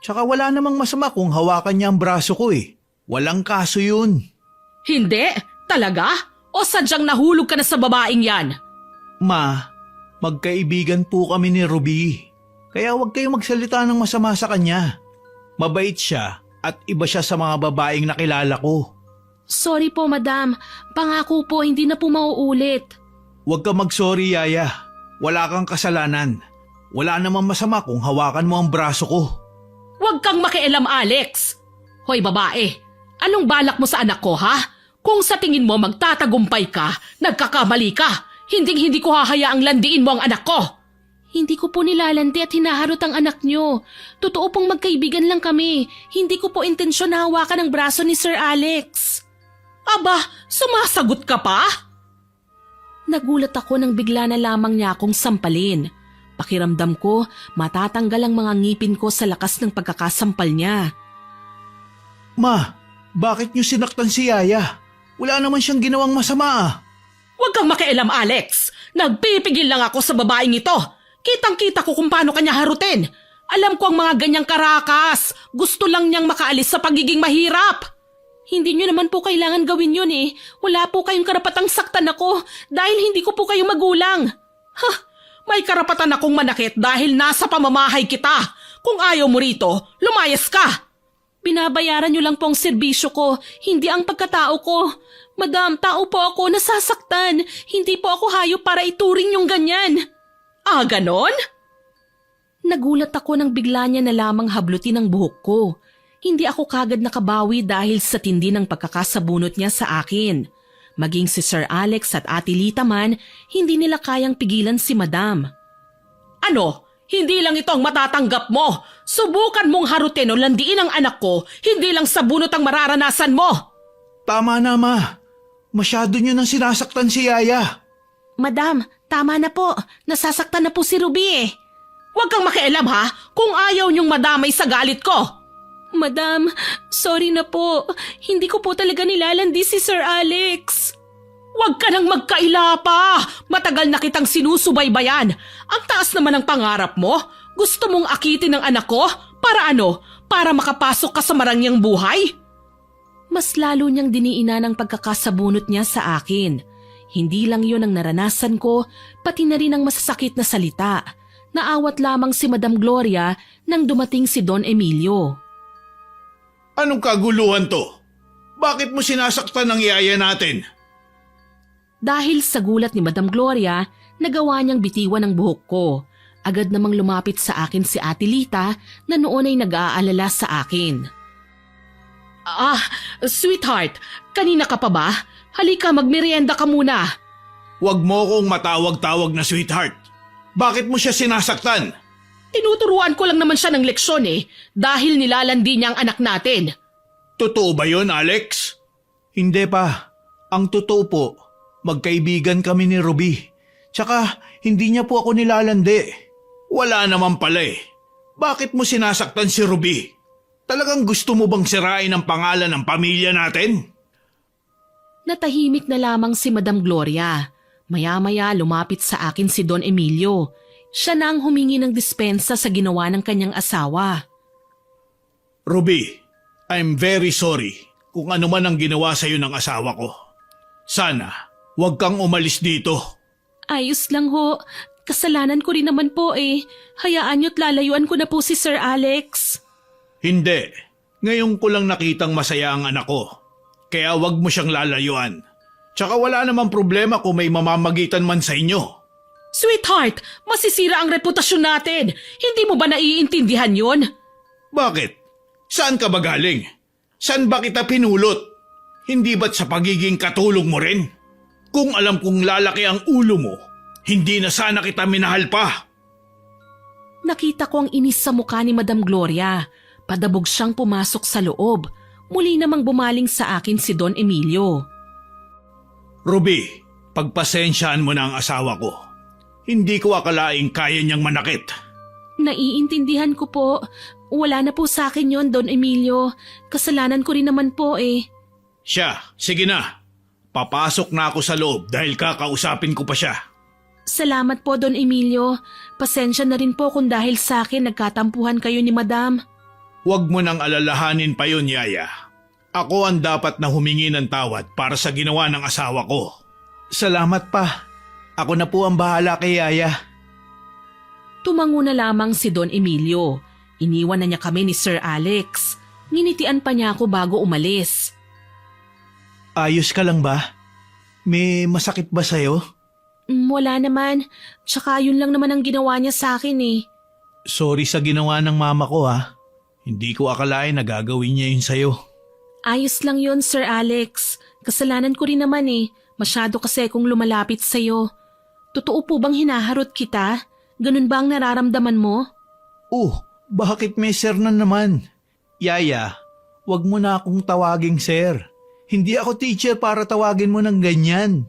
Tsaka wala namang masama kung hawakan niya ang braso ko eh. Walang kaso yun. Hindi? Talaga? O sadyang nahulog ka na sa babaeng yan? Ma, magkaibigan po kami ni Ruby. Kaya huwag kayong magsalita ng masama sa kanya. Mabait siya at iba siya sa mga babaeng nakilala ko. Sorry po, madam. Pangako po, hindi na po mauulit. Huwag ka mag-sorry, Yaya. Wala kang kasalanan. Wala namang masama kung hawakan mo ang braso ko. Huwag kang makialam, Alex. Hoy babae, anong balak mo sa anak ko, ha? Kung sa tingin mo magtatagumpay ka, nagkakamali ka. Hinding-hindi ko hahayaang landiin mo ang anak ko. Hindi ko po nilalandi at hinaharot ang anak nyo. Totoo pong magkaibigan lang kami. Hindi ko po intensyon na hawakan ang braso ni Sir Alex. Aba, sumasagot ka pa? Nagulat ako nang bigla na lamang niya akong sampalin. Pakiramdam ko, matatanggal ang mga ngipin ko sa lakas ng pagkakasampal niya. Ma, bakit niyo sinaktan si Yaya? Wala naman siyang ginawang masama ah. Huwag kang makialam, Alex. Nagpipigil lang ako sa babaeng ito. Kitang-kita ko kung paano kanya harutin. Alam ko ang mga ganyang karakas. Gusto lang niyang makaalis sa pagiging mahirap. Hindi nyo naman po kailangan gawin yun eh. Wala po kayong karapatang saktan ako dahil hindi ko po kayo magulang. May karapatan akong manakit dahil nasa pamamahay kita. Kung ayaw mo rito, lumayas ka. Binabayaran nyo lang po ang serbisyo ko, hindi ang pagkatao ko. Madam, tao po ako, nasasaktan. Hindi po ako hayop para ituring yung ganyan. Ah, ganon? Nagulat ako nang bigla niya na lamang hablutin ang buhok ko. Hindi ako kagad nakabawi dahil sa tindi ng pagkakasabunot niya sa akin. Maging si Sir Alex at Ate Lita man, hindi nila kayang pigilan si Madam. Ano? Hindi lang ito ang matatanggap mo. Subukan mong harutin o landiin ang anak ko, hindi lang sa bunot ang mararanasan mo. Tama na, Ma. Masyado niyo nang sinasaktan si Yaya. Madam, tama na po. Nasasaktan na po si Ruby eh. Huwag kang makialam ha, kung ayaw niyong madamay sa galit ko. Madam, sorry na po. Hindi ko po talaga nilalandi si Sir Alex. Huwag ka nang magkaila pa. Matagal na kitang sinusubaybayan. Ang taas naman ng pangarap mo. Gusto mong akitin ng anak ko? Para ano? Para makapasok ka sa marangyang buhay? Mas lalo niyang diniina ng pagkakasabunot niya sa akin. Hindi lang yon ang naranasan ko, pati na rin ang masasakit na salita. Naawat lamang si Madam Gloria nang dumating si Don Emilio. Anong kaguluhan to? Bakit mo sinasaktan ang Yaya natin? Dahil sa gulat ni Madam Gloria, nagawa niyang bitiwan ang buhok ko. Agad namang lumapit sa akin si Ate Lita na noon ay nag-aalala sa akin. Ah, sweetheart, kanina ka pa ba? Halika, magmerienda ka muna. Huwag mo kong matawag-tawag na sweetheart. Bakit mo siya sinasaktan? Tinuturuan ko lang naman siya ng leksyon eh, dahil nilalandi niya ang anak natin. Totoo ba yun, Alex? Hindi pa. Ang totoo po, magkaibigan kami ni Ruby. Tsaka, hindi niya po ako nilalandi. Wala naman pala eh. Bakit mo sinasaktan si Ruby? Talagang gusto mo bang sirain ang pangalan ng pamilya natin? Natahimik na lamang si Madam Gloria. Maya-maya lumapit sa akin si Don Emilio. Siya na ang humingi ng dispensa sa ginawa ng kanyang asawa. Ruby, I'm very sorry kung ano man ang ginawa sa iyo ng asawa ko. Sana, huwag kang umalis dito. Ayos lang ho. Kasalanan ko rin naman po eh. Hayaan niyo't lalayuan ko na po si Sir Alex. Hindi. Ngayon ko lang nakitang masaya ang anak ko. Kaya wag mo siyang lalayuan. Tsaka wala namang problema kung may mamamagitan man sa inyo. Sweetheart, masisira ang reputasyon natin. Hindi mo ba naiintindihan yon? Bakit? Saan ka ba galing? Saan ba kita pinulot? Hindi ba't sa pagiging katulong mo rin? Kung alam kong lalaki ang ulo mo, hindi na sana kita minahal pa. Nakita ko ang inis sa mukha ni Madam Gloria. Padabog siyang pumasok sa loob. Muli namang bumaling sa akin si Don Emilio. Ruby, pagpasensyaan mo na ang asawa ko. Hindi ko akalaing kaya niyang manakit. Naiintindihan ko po. Wala na po sa akin yon, Don Emilio. Kasalanan ko rin naman po eh. Siya, sige na. Papasok na ako sa loob dahil kakausapin ko pa siya. Salamat po, Don Emilio. Pasensya na rin po kung dahil sa akin nagkatampuhan kayo ni Madam. Huwag mo nang alalahanin pa yun, Yaya. Ako ang dapat na humingi ng tawad para sa ginawa ng asawa ko. Salamat pa. Ako na po ang bahala kay Yaya. Tumango na lamang si Don Emilio. Iniwan na niya kami ni Sir Alex. Nginitian pa niya ako bago umalis. Ayos ka lang ba? May masakit ba sa'yo? Wala naman. Tsaka yun lang naman ang ginawa niya sa akin eh. Sorry sa ginawa ng mama ko ha. Hindi ko akalain na gagawin niya yun sa'yo. Ayos lang yun, Sir Alex. Kasalanan ko rin naman eh. Masyado kasi kung lumalapit sa'yo. Totoo po bang hinaharot kita? Ganun ba ang nararamdaman mo? Bakit may sir na naman? Yaya, wag mo na akong tawaging sir. Hindi ako teacher para tawagin mo ng ganyan.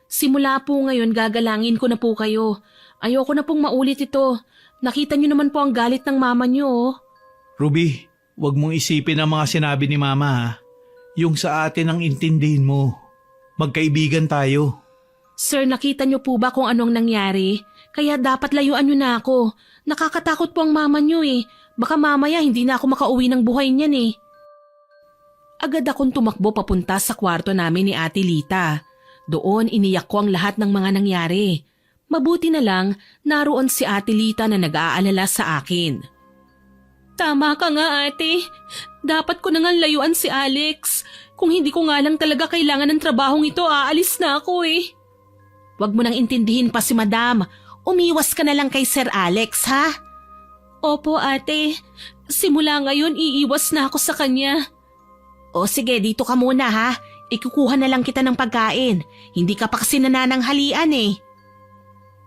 Simula po ngayon gagalangin ko na po kayo. Ayoko na pong maulit ito. Nakita niyo naman po ang galit ng mama niyo oh. Ruby, wag mong isipin ang mga sinabi ni mama ha. Yung sa atin ang intindihin mo. Magkaibigan tayo. Sir, nakita niyo po ba kung anong nangyari? Kaya dapat layuan niyo na ako. Nakakatakot po ang mama niyo eh. Baka mamaya hindi na ako makauwi ng buhay niyan eh. Agad akong tumakbo papunta sa kwarto namin ni Ate Lita. Doon iniyak ko ang lahat ng mga nangyari. Mabuti na lang naroon si Ate Lita na nag-aalala sa akin. Tama ka nga ate. Dapat ko na nga layuan si Alex. Kung hindi ko nga lang talaga kailangan ng trabahong ito, aalis na ako eh. Huwag mo nang intindihin pa si Madam. Umiwas ka na lang kay Sir Alex ha? Opo ate. Simula ngayon iiwas na ako sa kanya. O sige, dito ka muna ha. Ikukuha na lang kita ng pagkain. Hindi ka pa kasi nanananghalian eh.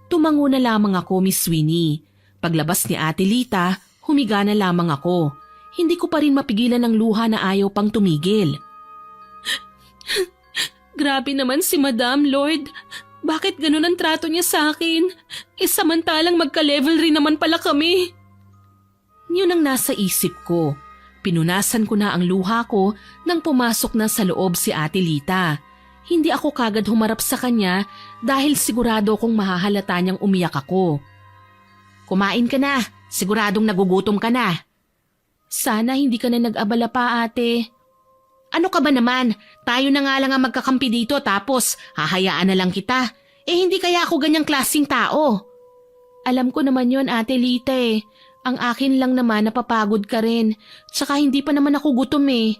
Tumango na lamang ako, Miss Winnie. Paglabas ni Ate Lita, humiga na lamang ako. Hindi ko pa rin mapigilan ang luha na ayaw pang tumigil. Grabe naman si Madam, Lord. Bakit ganun ang trato niya sa akin? Samantalang magka-level rin naman pala kami. Yun ang nasa isip ko. Pinunasan ko na ang luha ko nang pumasok na sa loob si Ate Lita. Hindi ako kagad humarap sa kanya dahil sigurado kong mahahalata niyang umiyak ako. Kumain ka na. Siguradong nagugutom ka na. Sana hindi ka na nag-abala pa, ate. Ano ka ba naman? Tayo na nga lang ang magkakampi dito tapos hahayaan na lang kita. Hindi kaya ako ganyang klaseng tao. Alam ko naman yon, Ate Lita eh. Ang akin lang naman napapagod ka rin. Tsaka hindi pa naman ako gutom eh.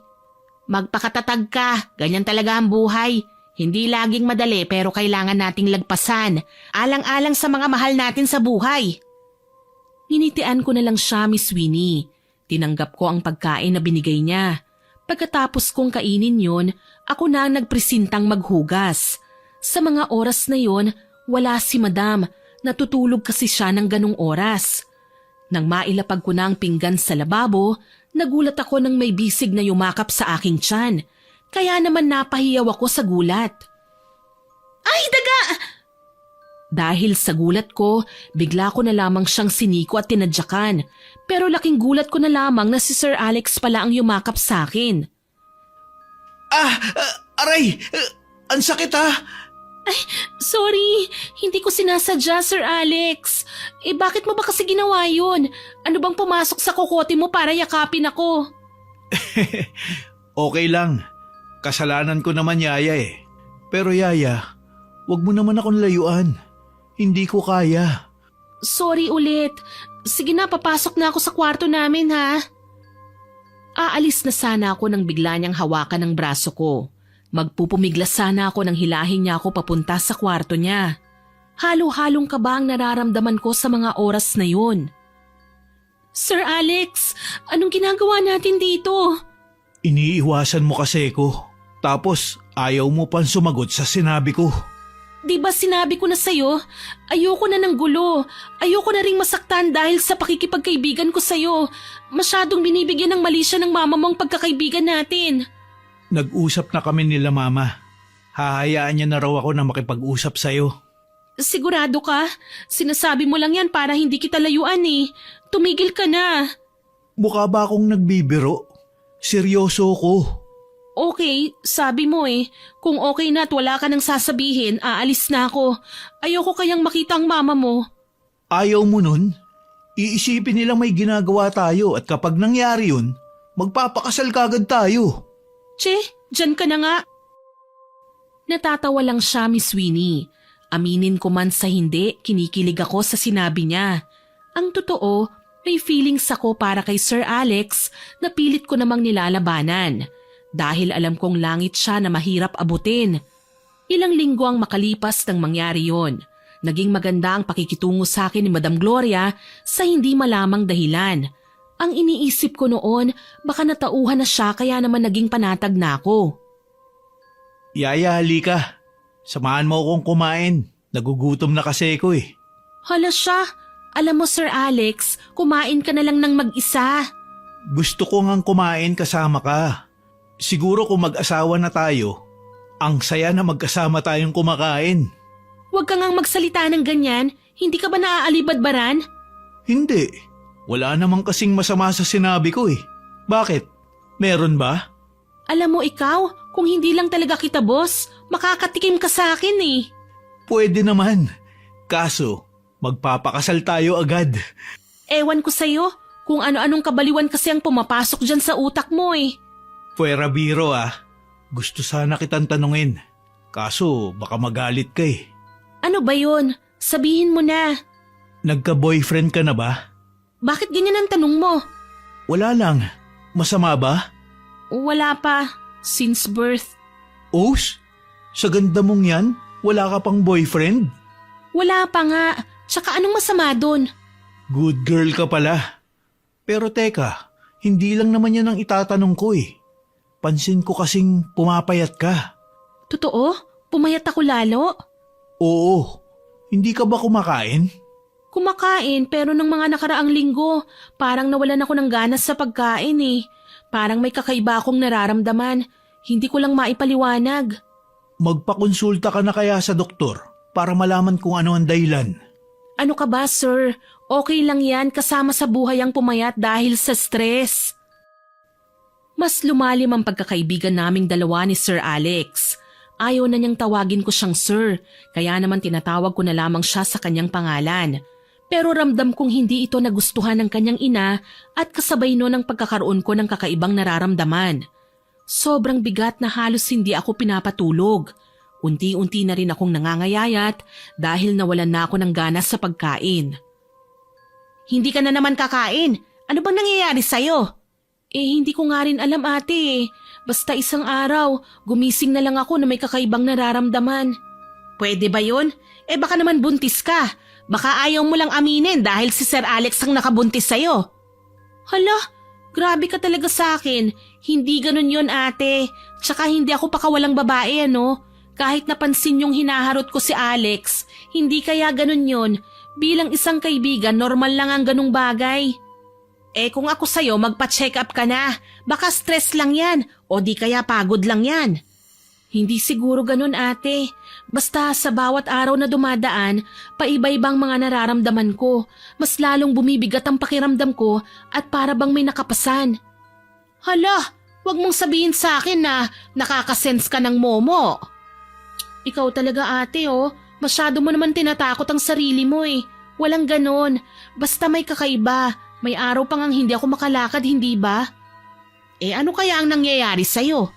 Magpakatatag ka. Ganyan talaga ang buhay. Hindi laging madali pero kailangan nating lagpasan. Alang-alang sa mga mahal natin sa buhay. Ninitian ko na lang siya, Miss Winnie. Tinanggap ko ang pagkain na binigay niya. Pagkatapos kong kainin yon, ako na ang nagpresintang maghugas. Sa mga oras na yon, wala si Madam. Natutulog kasi siya ng ganong oras. Nang mailapag ko na ang pinggan sa lababo, nagulat ako nang may bisig na yumakap sa aking tiyan. Kaya naman napahiyaw ako sa gulat. Ay, daga! Dahil sa gulat ko, bigla ko na lamang siyang siniko at tinadyakan. Pero laking gulat ko na lamang na si Sir Alex pala ang yumakap sa akin. Aray! Ang sakit ha! Sorry, hindi ko sinasadya, Sir Alex. Bakit mo ba kasi ginawa yun? Ano bang pumasok sa kokote mo para yakapin ako? Okay lang. Kasalanan ko naman, Yaya eh. Pero Yaya, wag mo naman akong layuan. Hindi ko kaya. Sorry ulit. Sige na, papasok na ako sa kwarto namin ha. Aalis na sana ako nang bigla niyang hawakan ng braso ko. Magpupumiglas sana ako nang hilahin niya ako papunta sa kwarto niya. Halo-halong kaba ang nararamdaman ko sa mga oras na yun. Sir Alex, anong ginagawa natin dito? Iniiwasan mo kasi ko. Tapos ayaw mo pang sumagot sa sinabi ko. Di ba sinabi ko na sa'yo? Ayoko na ng gulo. Ayoko na ring masaktan dahil sa pakikipagkaibigan ko sa'yo. Masyadong binibigyan ng mali siya ng mama mo ang pagkakaibigan natin. Nag-usap na kami nila mama. Hahayaan niya na raw ako na makipag-usap sa'yo. Sigurado ka? Sinasabi mo lang yan para hindi kita layuan eh. Tumigil ka na. Mukha ba akong nagbibiro? Seryoso ko. Okay, sabi mo kung okay na at wala ka nang sasabihin, aalis na ako. Ayoko kayang makita ang mama mo. Ayaw mo nun? Iisipin nilang may ginagawa tayo at kapag nangyari yun, magpapakasal kagad tayo. Che, dyan ka na nga. Natatawa lang siya, Miss Winnie. Aminin ko man sa hindi, kinikilig ako sa sinabi niya. Ang totoo, may feelings ako para kay Sir Alex na pilit ko namang nilalabanan. Dahil alam kong langit siya na mahirap abutin. Ilang linggo ang makalipas nang mangyari yon. Naging maganda ang pakikitungo sa akin ni Madam Gloria sa hindi malamang dahilan. Ang iniisip ko noon, baka natauhan na siya kaya naman naging panatag na ako. Yaya, halika. Samahan mo akong kumain. Nagugutom na kasi ako Hala siya, alam mo Sir Alex, kumain ka na lang ng mag-isa. Gusto ko ngang kumain kasama ka. Siguro kung mag-asawa na tayo, ang saya na magkasama tayong kumakain. Huwag ka ngang magsalita ng ganyan, hindi ka ba naaalibadbaran? Hindi. Wala namang kasing masama sa sinabi ko Bakit? Meron ba? Alam mo ikaw, kung hindi lang talaga kita boss, makakatikim ka sa akin Pwede naman. Kaso, magpapakasal tayo agad. Ewan ko sa'yo, kung ano-anong kabaliwan kasi ang pumapasok dyan sa utak mo Puwera biro Gusto sana kitang tanungin. Kaso, baka magalit ka Ano ba yun? Sabihin mo na. Nagka-boyfriend ka na ba? Bakit ganyan ang tanong mo? Wala lang. Masama ba? Wala pa. Since birth. Os? Sa ganda mong yan, wala ka pang boyfriend? Wala pa nga. Tsaka anong masama dun? Good girl ka pala. Pero teka, hindi lang naman yan ang itatanong ko Pansin ko kasing pumapayat ka. Totoo? Pumayat ako lalo? Oo. Hindi ka ba kumakain? Kumakain pero ng mga nakaraang linggo, parang nawalan ako ng ganas sa pagkain Parang may kakaiba akong nararamdaman. Hindi ko lang maipaliwanag. Magpakonsulta ka na kaya sa doktor para malaman kung ano ang dahilan. Ano ka ba, sir? Okay lang yan kasama sa buhay ang pumayat dahil sa stress. Mas lumalim ang pagkakaibigan naming dalawa ni Sir Alex. Ayaw na niyang tawagin ko siyang sir, kaya naman tinatawag ko na lamang siya sa kanyang pangalan. Pero ramdam kong hindi ito nagustuhan ng kanyang ina at kasabay noon ang pagkakaroon ko ng kakaibang nararamdaman. Sobrang bigat na halos hindi ako pinapatulog. Unti-unti na rin akong nangangayayat dahil nawalan na ako ng ganas sa pagkain. Hindi ka na naman kakain. Ano bang nangyayari sa'yo? Hindi ko nga rin alam ate Basta isang araw, gumising na lang ako na may kakaibang nararamdaman. Pwede ba yun? Baka naman buntis ka. Baka ayaw mo lang aminin dahil si Sir Alex ang nakabuntis sa'yo. Hala, grabe ka talaga sa akin. Hindi ganun yun ate. Tsaka hindi ako pakawalang babae Kahit napansin yung hinaharot ko si Alex, hindi kaya ganun yun. Bilang isang kaibigan, normal lang ang ganung bagay. Kung ako sa'yo, magpa-check up ka na. Baka stress lang yan o di kaya pagod lang yan. Hindi siguro ganun ate. Basta sa bawat araw na dumadaan, paiba-ibang mga nararamdaman ko. Mas lalong bumibigat ang pakiramdam ko at para bang may nakapasan. Hala, wag mong sabihin sa akin na nakakasense ka ng momo. Ikaw talaga ate masyado mo naman tinatakot ang sarili mo Walang ganon, basta may kakaiba. May araw pa ngang hindi ako makalakad, hindi ba? Ano kaya ang nangyayari sa'yo?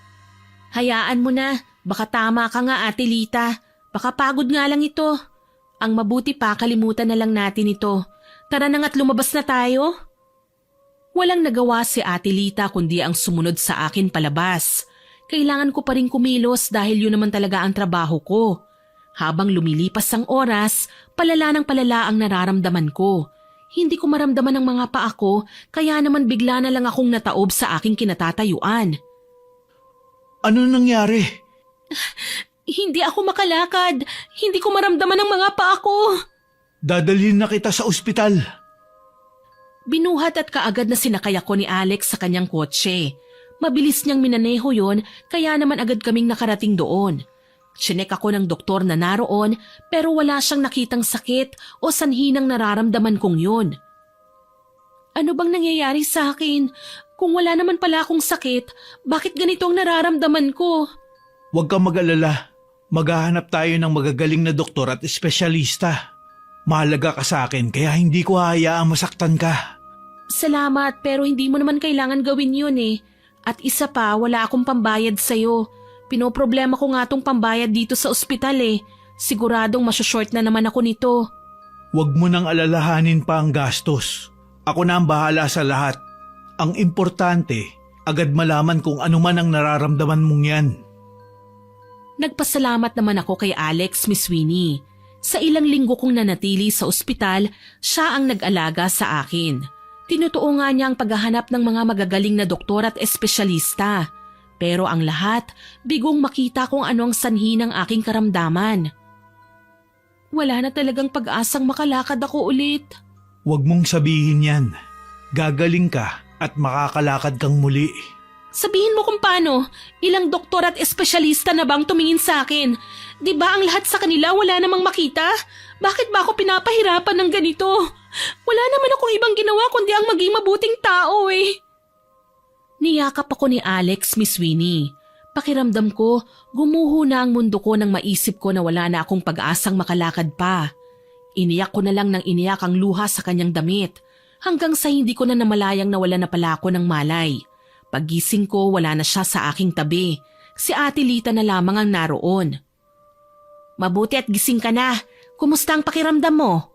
Hayaan mo na, baka tama ka nga Ate Lita. Baka pagod nga lang ito. Ang mabuti pa, kalimutan na lang natin ito. Tara na nga't lumabas na tayo. Walang nagawa si Ate Lita kundi ang sumunod sa akin palabas. Kailangan ko pa rin kumilos dahil yun naman talaga ang trabaho ko. Habang lumilipas ang oras, palala ng palala ang nararamdaman ko. Hindi ko maramdaman ang mga paa ko, kaya naman bigla na lang akong nataob sa aking kinatatayuan. Ano nangyari? Hindi ako makalakad. Hindi ko maramdaman ang mga paa ko. Dadalhin na kita sa ospital. Binuhat at kaagad na sinakay ako ni Alex sa kanyang kotse. Mabilis niyang minaneho yon, kaya naman agad kaming nakarating doon. Chinek ako ng doktor na naroon pero wala siyang nakitang sakit o sanhi ng nararamdaman kong yun. Ano bang nangyayari sa akin? Kung wala naman pala akong sakit, bakit ganito ang nararamdaman ko? Huwag kang mag-alala. Maghahanap tayo ng magagaling na doktor at espesyalista. Mahalaga ka sa akin kaya hindi ko hayaang masaktan ka. Salamat pero hindi mo naman kailangan gawin yun eh. At isa pa, wala akong pambayad sa'yo. Pinoproblema ko nga tong pambayad dito sa ospital eh. Siguradong masyashort na naman ako nito. Huwag mo nang alalahanin pa ang gastos. Ako na ang bahala sa lahat. Ang importante, agad malaman kung ano man ang nararamdaman mong yan. Nagpasalamat naman ako kay Alex, Miss Winnie. Sa ilang linggo kong nanatili sa ospital, siya ang nag-alaga sa akin. Tinutuo nga niya ang paghahanap ng mga magagaling na doktor at espesyalista. Pero ang lahat, bigong makita kung ano ang sanhi ng aking karamdaman. Wala na talagang pag-asang makalakad ako ulit. Huwag mong sabihin yan. Gagaling ka at makakalakad kang muli. Sabihin mo kung paano, ilang doktor at espesyalista na bang tumingin sa akin? Di ba ang lahat sa kanila wala namang makita? Bakit ba ako pinapahirapan ng ganito? Wala naman akong ibang ginawa kundi ang maging mabuting tao eh. Niyakap ako ni Alex, Miss Winnie. Pakiramdam ko, gumuho na ang mundo ko nang maisip ko na wala na akong pag-asang makalakad pa. Iniyak ko na lang ng iniyak ang luha sa kanyang damit, hanggang sa hindi ko na namalayang nawala na pala ako ng malay. Paggising ko, wala na siya sa aking tabi. Si Ate Lita na lamang ang naroon. Mabuti at gising ka na. Kumusta ang pakiramdam mo?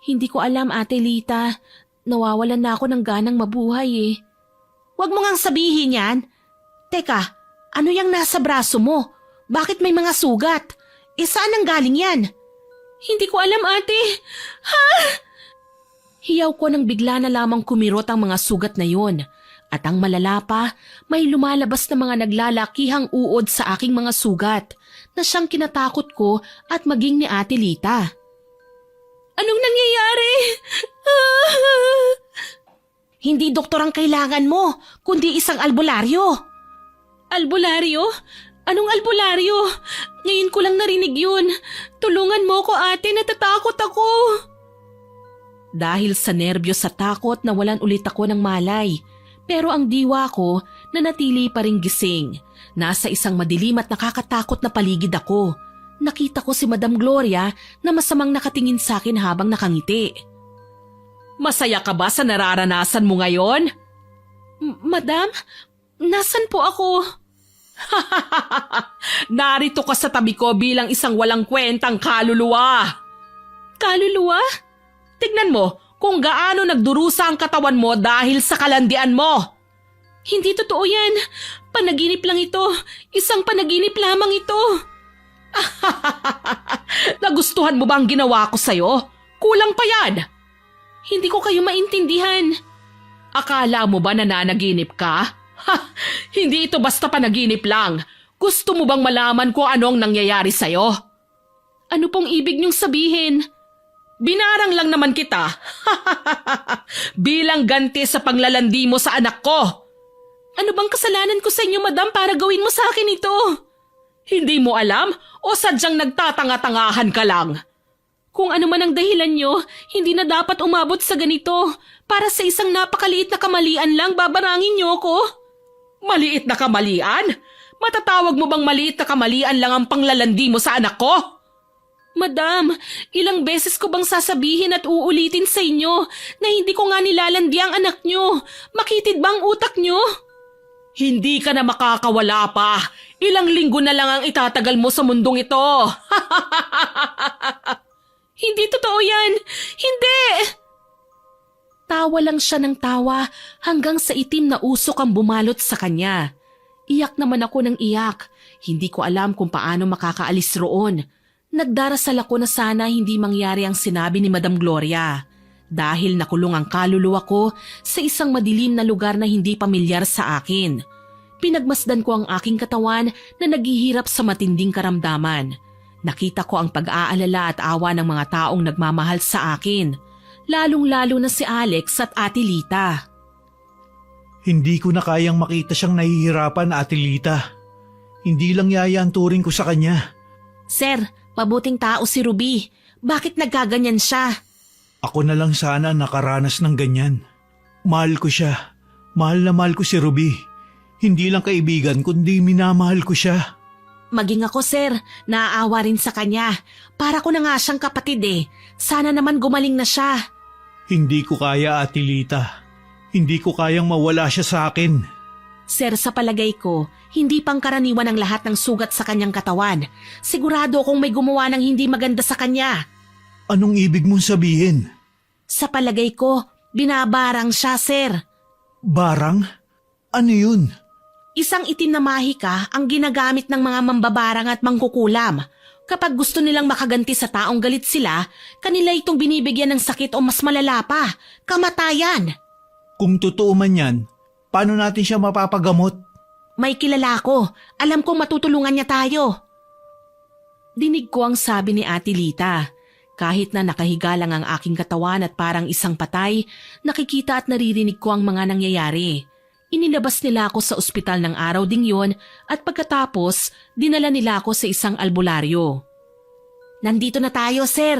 Hindi ko alam, Ate Lita. Nawawalan na ako ng ganang mabuhay eh. Huwag mo ngang sabihin yan. Teka, ano yung nasa braso mo? Bakit may mga sugat? Saan ang galing yan? Hindi ko alam, ate. Ha? Hiyaw ko nang bigla na lamang kumirot ang mga sugat na yon. At ang malala pa, may lumalabas na mga naglalakihang uod sa aking mga sugat na siyang kinatakot ko at maging ni Ate Lita. Anong nangyayari? Hindi doktor ang kailangan mo, kundi isang albularyo. Albularyo? Anong albularyo? Ngayon ko lang narinig yun. Tulungan mo ko ate, natatakot ako. Dahil sa nerbiyos sa takot, nawalan ulit ako ng malay. Pero ang diwa ko, nanatili pa ring gising. Nasa isang madilim at nakakatakot na paligid ako. Nakita ko si Madam Gloria na masamang nakatingin sa akin habang nakangiti. Masaya ka ba sa nararanasan mo ngayon? Madam, nasan po ako? Narito ka sa tabi ko bilang isang walang kwentang kaluluwa. Kaluluwa? Tignan mo kung gaano nagdurusa ang katawan mo dahil sa kalandian mo. Hindi totoo yan. Panaginip lang ito. Isang panaginip lamang ito. Nagustuhan mo ba ang ginawa ko sa'yo? Kulang pa yan. Hindi ko kayo maintindihan. Akala mo ba nananaginip ka? Hindi ito basta panaginip lang. Gusto mo bang malaman kung anong nangyayari sa'yo? Ano pong ibig niyong sabihin? Binarang lang naman kita. Bilang ganti sa panglalandi mo sa anak ko. Ano bang kasalanan ko sa inyo, madam, para gawin mo sa akin ito? Hindi mo alam o sadyang nagtatanga-tangahan ka lang? Kung ano man ang dahilan nyo, hindi na dapat umabot sa ganito. Para sa isang napakaliit na kamalian lang, babarangin nyo ko. Maliit na kamalian? Matatawag mo bang maliit na kamalian lang ang panglalandi mo sa anak ko? Madam, ilang beses ko bang sasabihin at uulitin sa inyo na hindi ko nga nilalandi ang anak nyo? Makitid ba ang utak nyo? Hindi ka na makakawala pa. Ilang linggo na lang ang itatagal mo sa mundong ito. Hindi totoo yan. Hindi! Tawa lang siya ng tawa hanggang sa itim na usok ang bumalot sa kanya. Iyak naman ako ng iyak. Hindi ko alam kung paano makakaalis roon. Nagdarasal ako na sana hindi mangyari ang sinabi ni Madam Gloria. Dahil nakulong ang kaluluwa ko sa isang madilim na lugar na hindi pamilyar sa akin. Pinagmasdan ko ang aking katawan na naghihirap sa matinding karamdaman. Nakita ko ang pag-aalala at awa ng mga taong nagmamahal sa akin. Lalong-lalo na si Alex at Ate Lita. Hindi ko na kayang makita siyang nahihirapan, Ate Lita. Hindi lang yaya ang turing ko sa kanya. Sir, mabuting tao si Ruby. Bakit nagkaganyan siya? Ako na lang sana nakaranas ng ganyan. Mahal ko siya. Mahal na mahal ko si Ruby. Hindi lang kaibigan kundi minamahal ko siya. Maging ako, sir, naaawa rin sa kanya. Para ko na nga siyang kapatid eh. Sana naman gumaling na siya. Hindi ko kaya, Ate Lita. Hindi ko kayang mawala siya sa akin. Sir, sa palagay ko, hindi pangkaraniwan ang lahat ng sugat sa kanyang katawan. Sigurado akong may gumawa ng hindi maganda sa kanya. Anong ibig mong sabihin? Sa palagay ko, binabarang siya, sir. Barang? Ano yun? Isang itim na mahika ang ginagamit ng mga mambabarang at mangkukulam. Kapag gusto nilang makaganti sa taong galit sila, kanila itong binibigyan ng sakit o mas malala pa, kamatayan. Kung totoo man yan, paano natin siya mapapagamot? May kilala ko. Alam kong matutulungan niya tayo. Dinig ko ang sabi ni Ate Lita. Kahit na nakahiga lang ang aking katawan at parang isang patay, nakikita at naririnig ko ang mga nangyayari. Inilabas nila ako sa ospital ng araw ding yon at pagkatapos, dinala nila ako sa isang albularyo. Nandito na tayo, sir.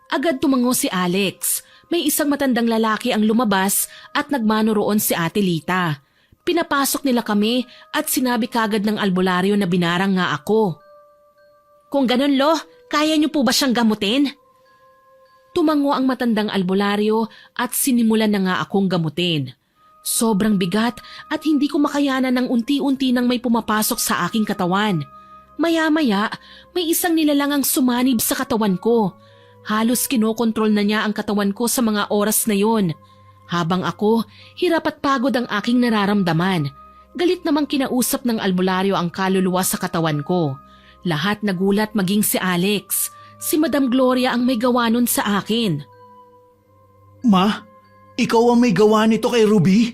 Agad tumango si Alex. May isang matandang lalaki ang lumabas at nagmano roon si Ate Lita. Pinapasok nila kami at sinabi kagad ng albularyo na binarang nga ako. Kung ganun, Lo, kaya niyo po ba siyang gamutin? Tumango ang matandang albularyo at sinimulan na nga akong gamutin. Sobrang bigat at hindi ko makayanan ng unti-unti nang may pumapasok sa aking katawan. Maya-maya, may isang nilalang ang sumanib sa katawan ko. Halos kinokontrol na niya ang katawan ko sa mga oras na yon. Habang ako, hirap at pagod ang aking nararamdaman. Galit namang kinausap ng albularyo ang kaluluwa sa katawan ko. Lahat nagulat maging si Alex. Si Madam Gloria ang may gawa nun sa akin. Ma? Ikaw ang may gawa nito kay Ruby?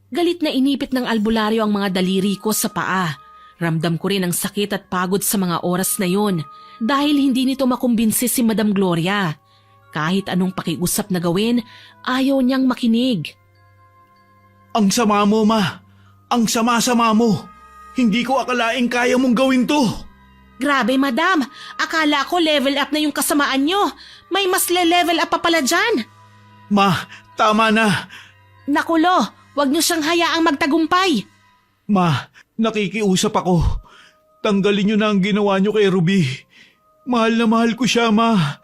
Galit na inipit ng albularyo ang mga daliri ko sa paa. Ramdam ko rin ang sakit at pagod sa mga oras na yon dahil hindi nito makumbinsi si Madam Gloria. Kahit anong pakiusap na gawin, ayaw niyang makinig. Ang sama mo, Ma. Ang sama-sama mo. Hindi ko akalaing kaya mong gawin to. Grabe, madam. Akala ko level up na yung kasamaan nyo. May mas level up pa pala dyan. Ma, tama na. Nakulo, wag nyo siyang hayaang magtagumpay. Ma, nakikiusap ako. Tanggalin niyo na ang ginawa niyo kay Ruby. Mahal na mahal ko siya, Ma.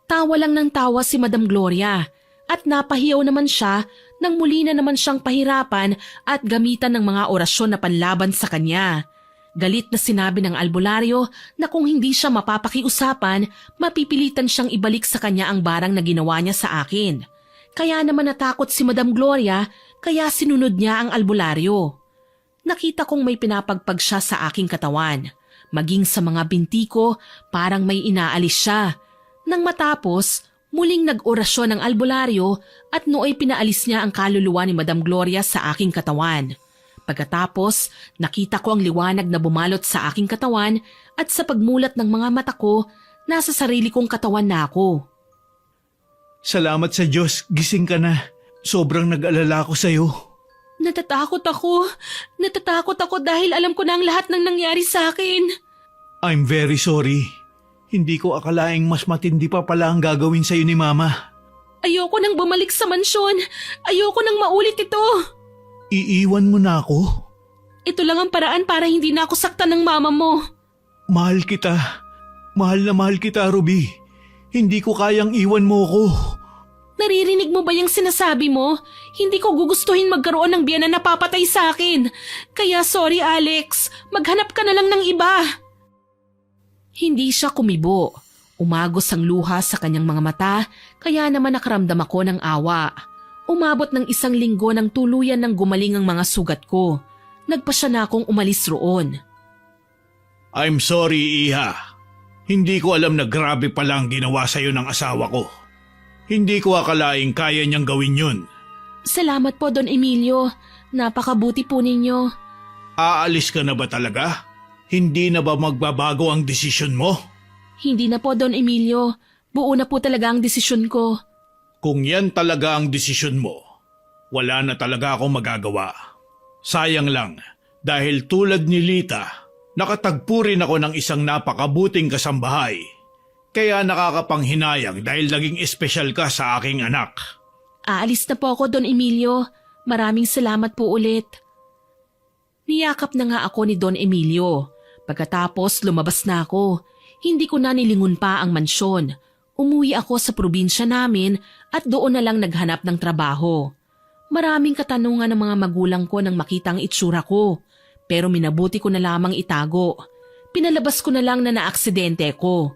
Tawa lang ng tawa si Madam Gloria at napahiyaw naman siya nang muli na naman siyang pahirapan at gamitan ng mga orasyon na panlaban sa kanya. Galit na sinabi ng albularyo na kung hindi siya mapapakiusapan, mapipilitan siyang ibalik sa kanya ang barang na ginawa niya sa akin. Kaya naman natakot si Madam Gloria kaya sinunod niya ang albularyo. Nakita kong may pinapagpag siya sa aking katawan. Maging sa mga binti ko, parang may inaalis siya. Nang matapos, muling nag-orasyon ang albularyo at nooy pinaalis niya ang kaluluwa ni Madam Gloria sa aking katawan. Pagkatapos, nakita ko ang liwanag na bumalot sa aking katawan at sa pagmulat ng mga mata ko, nasa sarili kong katawan na ako. Salamat sa Diyos, gising ka na. Sobrang nag-alala ko sa'yo. Natatakot ako. Natatakot ako dahil alam ko na ang lahat ng nangyari sa akin. I'm very sorry. Hindi ko akalaing mas matindi pa pala ang gagawin sa'yo ni Mama. Ayoko nang bumalik sa mansyon. Ayoko nang maulit ito. Iiwan mo na ako? Ito lang ang paraan para hindi na ako saktan ng mama mo. Mahal kita. Mahal na mahal kita, Ruby. Hindi ko kayang iwan mo ko. Naririnig mo ba yung sinasabi mo? Hindi ko gugustuhin magkaroon ng biyan na napapatay sa akin. Kaya sorry, Alex. Maghanap ka na lang ng iba. Hindi siya kumibo. Umagos ang luha sa kanyang mga mata, kaya naman nakaramdam ako ng awa. Umabot ng 1 linggo nang tuluyan ng gumaling ang mga sugat ko. Nagpasya na akong umalis roon. I'm sorry, Iha. Hindi ko alam na grabe pala ang ginawa sa'yo ng asawa ko. Hindi ko akalaing kaya niyang gawin yun. Salamat po, Don Emilio. Napakabuti po ninyo. Aalis ka na ba talaga? Hindi na ba magbabago ang desisyon mo? Hindi na po, Don Emilio. Buo na po talaga ang desisyon ko. Kung yan talaga ang desisyon mo, wala na talaga akong magagawa. Sayang lang, dahil tulad ni Lita, nakatagpo rin ako ng isang napakabuting kasambahay. Kaya nakakapanghinayang dahil naging espesyal ka sa aking anak. Aalis na po ako, Don Emilio. Maraming salamat po ulit. Niyakap na nga ako ni Don Emilio. Pagkatapos lumabas na ako. Hindi ko na nilingon pa ang mansyon. Umuwi ako sa probinsya namin at doon na lang naghanap ng trabaho. Maraming katanungan ng mga magulang ko nang makita ang itsura ko. Pero minabuti ko na lamang itago. Pinalabas ko na lang na naaksidente ko.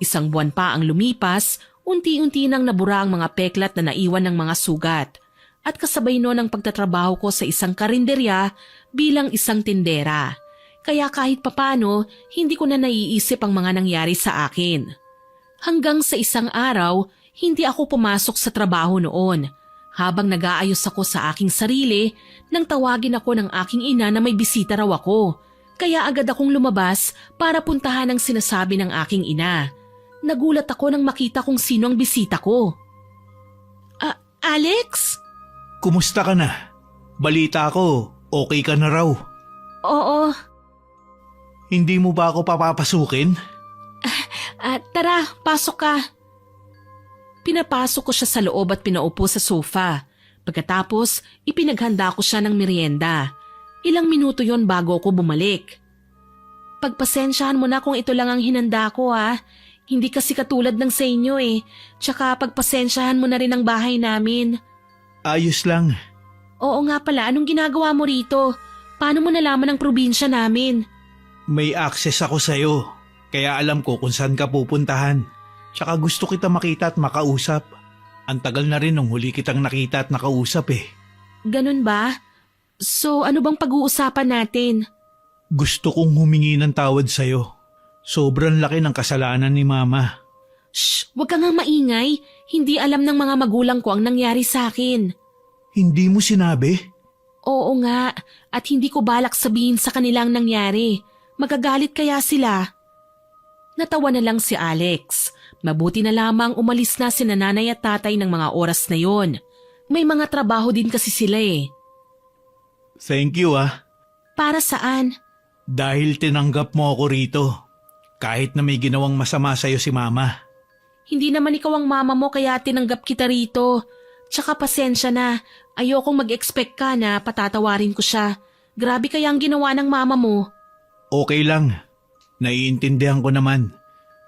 1 buwan pa ang lumipas, unti-unti nang nabura ang mga peklat na naiwan ng mga sugat. At kasabay noon ang pagtatrabaho ko sa isang karinderya bilang isang tindera. Kaya kahit papano, hindi ko na naiisip ang mga nangyari sa akin. Hanggang sa isang araw, hindi ako pumasok sa trabaho noon. Habang nag-aayos ako sa aking sarili, nang tawagin ako ng aking ina na may bisita raw ako. Kaya agad akong lumabas para puntahan ang sinasabi ng aking ina. Nagulat ako nang makita kung sino ang bisita ko. Alex? Kumusta ka na? Balita ko, okay ka na raw. Oo. Hindi mo ba ako papapasukin? Tara, pasok ka. Pinapasok ko siya sa loob at pinaupo sa sofa. Pagkatapos, ipinaghanda ko siya ng merienda. Ilang minuto yon bago ako bumalik. Pagpasensyahan mo na kung ito lang ang hinanda ko ha. Hindi kasi katulad ng sa inyo eh. Tsaka pagpasensyahan mo na rin ang bahay namin. Ayos lang. Oo nga pala, anong ginagawa mo rito? Paano mo nalaman ang probinsya namin? May access ako sa'yo. Kaya alam ko kung saan ka pupuntahan. Tsaka gusto kita makita at makausap. Ang tagal na rin nung huli kitang nakita at nakausap eh. Ganun ba? So ano bang pag-uusapan natin? Gusto kong humingi ng tawad sa'yo. Sobrang laki ng kasalanan ni Mama. Shh! Huwag ka nga maingay. Hindi alam ng mga magulang ko ang nangyari sa akin. Hindi mo sinabi? Oo nga, at hindi ko balak sabihin sa kanilang nangyari. Magagalit kaya sila? Natawa na lang si Alex. Mabuti na lamang umalis na si nanay at tatay ng mga oras na yon. May mga trabaho din kasi sila eh. Thank you ah. Para saan? Dahil tinanggap mo ako rito. Kahit na may ginawang masama sa'yo si Mama. Hindi naman ikaw ang mama mo kaya tinanggap kita rito. Tsaka pasensya na. Ayokong mag-expect ka na patatawarin ko siya. Grabe kaya ang ginawa ng mama mo. Okay lang. Naiintindihan ko naman.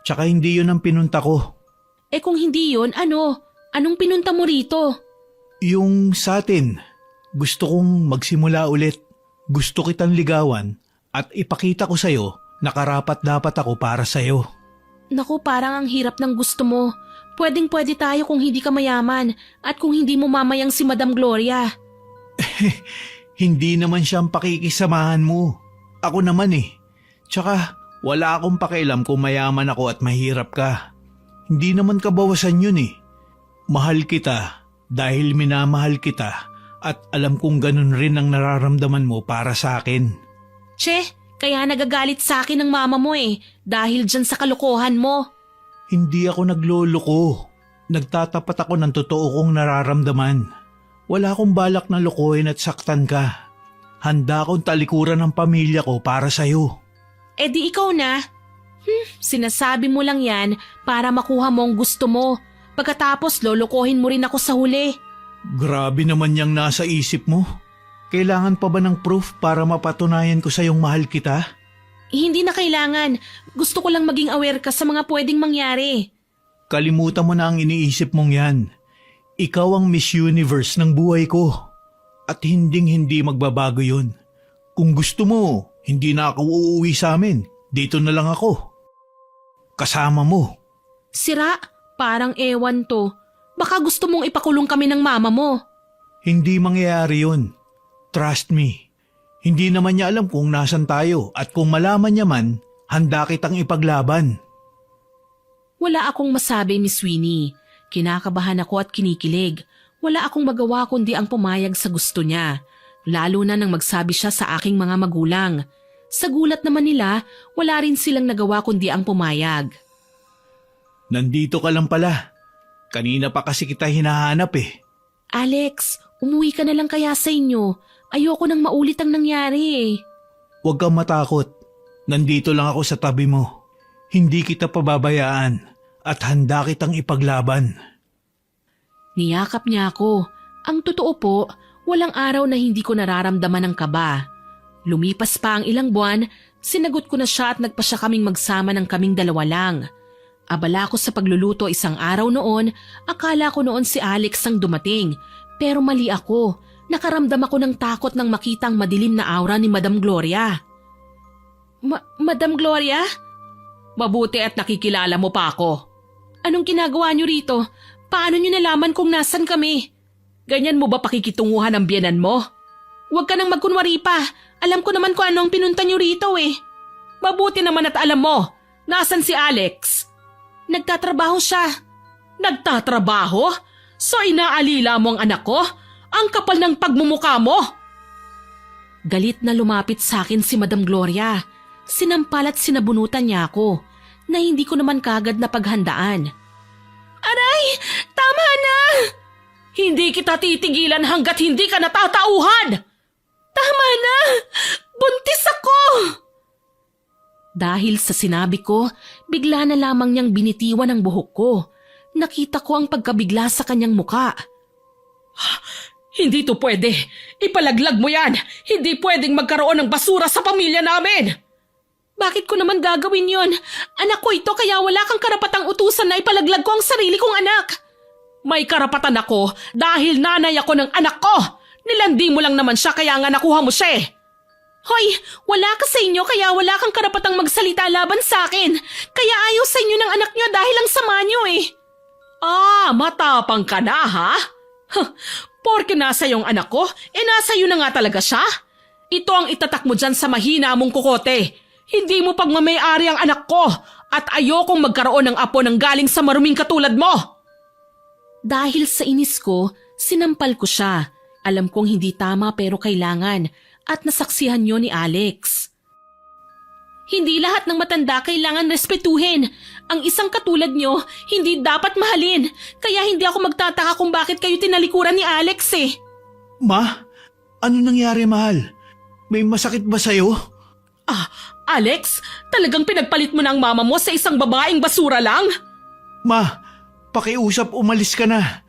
Tsaka hindi yun ang pinunta ko. Eh kung hindi yun, ano? Anong pinunta mo rito? Yung sa atin. Gusto kong magsimula ulit. Gusto kitang ligawan at ipakita ko sa'yo na karapat-dapat ako para sa'yo. Naku, parang ang hirap ng gusto mo. Pwedeng-pwede tayo kung hindi ka mayaman at kung hindi mo mamayang si Madam Gloria. Hindi naman siyang pakikisamahan mo. Ako naman eh. Tsaka wala akong pakialam kung mayaman ako at mahirap ka. Hindi naman kabawasan yun eh. Mahal kita dahil minamahal kita at alam kong ganun rin ang nararamdaman mo para sa akin. Che, kaya nagagalit sa akin ng mama mo eh dahil dyan sa kalokohan mo. Hindi ako nagloloko. Nagtatapat ako ng totoo kong nararamdaman. Wala akong balak na lokohin at saktan ka. Handa akong talikuran ng pamilya ko para sa'yo. Eh di ikaw na. Sinasabi mo lang yan para makuha mo ang gusto mo. Pagkatapos lolokohin mo rin ako sa huli. Grabe naman yang nasa isip mo. Kailangan pa ba ng proof para mapatunayan ko sa'yong mahal kita? Hindi na kailangan. Gusto ko lang maging aware ka sa mga pwedeng mangyari. Kalimutan mo na ang iniisip mong yan. Ikaw ang Miss Universe ng buhay ko. At hinding-hindi magbabago yun. Kung gusto mo, hindi na ako uuwi sa amin. Dito na lang ako. Kasama mo. Sira, parang ewan to. Baka gusto mong ipakulong kami ng mama mo. Hindi mangyayari yun. Trust me. Hindi naman niya alam kung nasan tayo at kung malaman niya man, handa kitang ipaglaban. Wala akong masabi, Miss Winnie. Kinakabahan ako at kinikilig. Wala akong magawa kundi ang pumayag sa gusto niya. Lalo na nang magsabi siya sa aking mga magulang. Sa gulat naman nila, wala rin silang nagawa kundi ang pumayag. Nandito ka lang pala. Kanina pa kasi kita hinahanap eh. Alex, umuwi ka na lang kaya sa inyo. Ayoko nang maulit ang nangyari eh. Huwag kang matakot. Nandito lang ako sa tabi mo. Hindi kita pababayaan at handa kitang ipaglaban. Niyakap niya ako. Ang totoo po, walang araw na hindi ko nararamdaman ang kaba. Lumipas pa ang ilang buwan, sinagot ko na siya at nagpa siya kaming magsama ng kaming dalawa lang. Abala ko sa pagluluto isang araw noon, akala ko noon si Alex ang dumating. Pero mali ako, nakaramdam ako ng takot nang makita ang madilim na aura ni Madam Gloria. Madam Gloria? Mabuti at nakikilala mo pa ako. Anong ginagawa niyo rito? Paano niyo nalaman kung nasan kami? Ganyan mo ba pakikitunguhan ng biyenan mo? Huwag ka nang magkunwari pa. Alam ko naman kung anong pinunta niyo rito eh. Mabuti naman at alam mo, nasan si Alex? Nagtatrabaho siya. Nagtatrabaho? So inaalila mo ang anak ko? Ang kapal ng pagmumukha mo! Galit na lumapit sa akin si Madam Gloria. Sinampal at sinabunutan niya ako na hindi ko naman kagad na paghandaan. Aray! Tama na! Hindi kita titigilan hanggat hindi ka natatauhan! Tama na! Buntis ako! Dahil sa sinabi ko, bigla na lamang niyang binitiwan ang buhok ko. Nakita ko ang pagkabigla sa kanyang muka. Hindi to pwede. Ipalaglag mo yan. Hindi pwedeng magkaroon ng basura sa pamilya namin. Bakit ko naman gagawin yon? Anak ko ito kaya wala kang karapatang utusan na ipalaglag ko ang sarili kong anak. May karapatan ako dahil nanay ako ng anak ko. Nilandi mo lang naman siya kaya nga nakuha mo siya eh. Hoy, wala ka sa inyo kaya wala kang karapatang magsalita laban sa akin. Kaya ayaw sa inyo ng anak nyo dahil ang sama nyo eh. Matapang ka na ha? Porke nasa yung anak ko, nasa iyo na nga talaga siya. Ito ang itatak mo dyan sa mahina mong kukote. Hindi mo pagmamayari ang anak ko at ayokong magkaroon ng apo ng galing sa maruming katulad mo. Dahil sa inis ko, sinampal ko siya. Alam kong hindi tama pero kailangan at nasaksihan niyo ni Alex. Hindi lahat ng matanda kailangan respetuhin. Ang isang katulad niyo, hindi dapat mahalin. Kaya hindi ako magtataka kung bakit kayo tinalikuran ni Alex eh. Ma, ano nangyari, mahal? May masakit ba sa'yo? Alex, talagang pinagpalit mo na ang mama mo sa isang babaeng basura lang? Ma, pakiusap umalis ka na.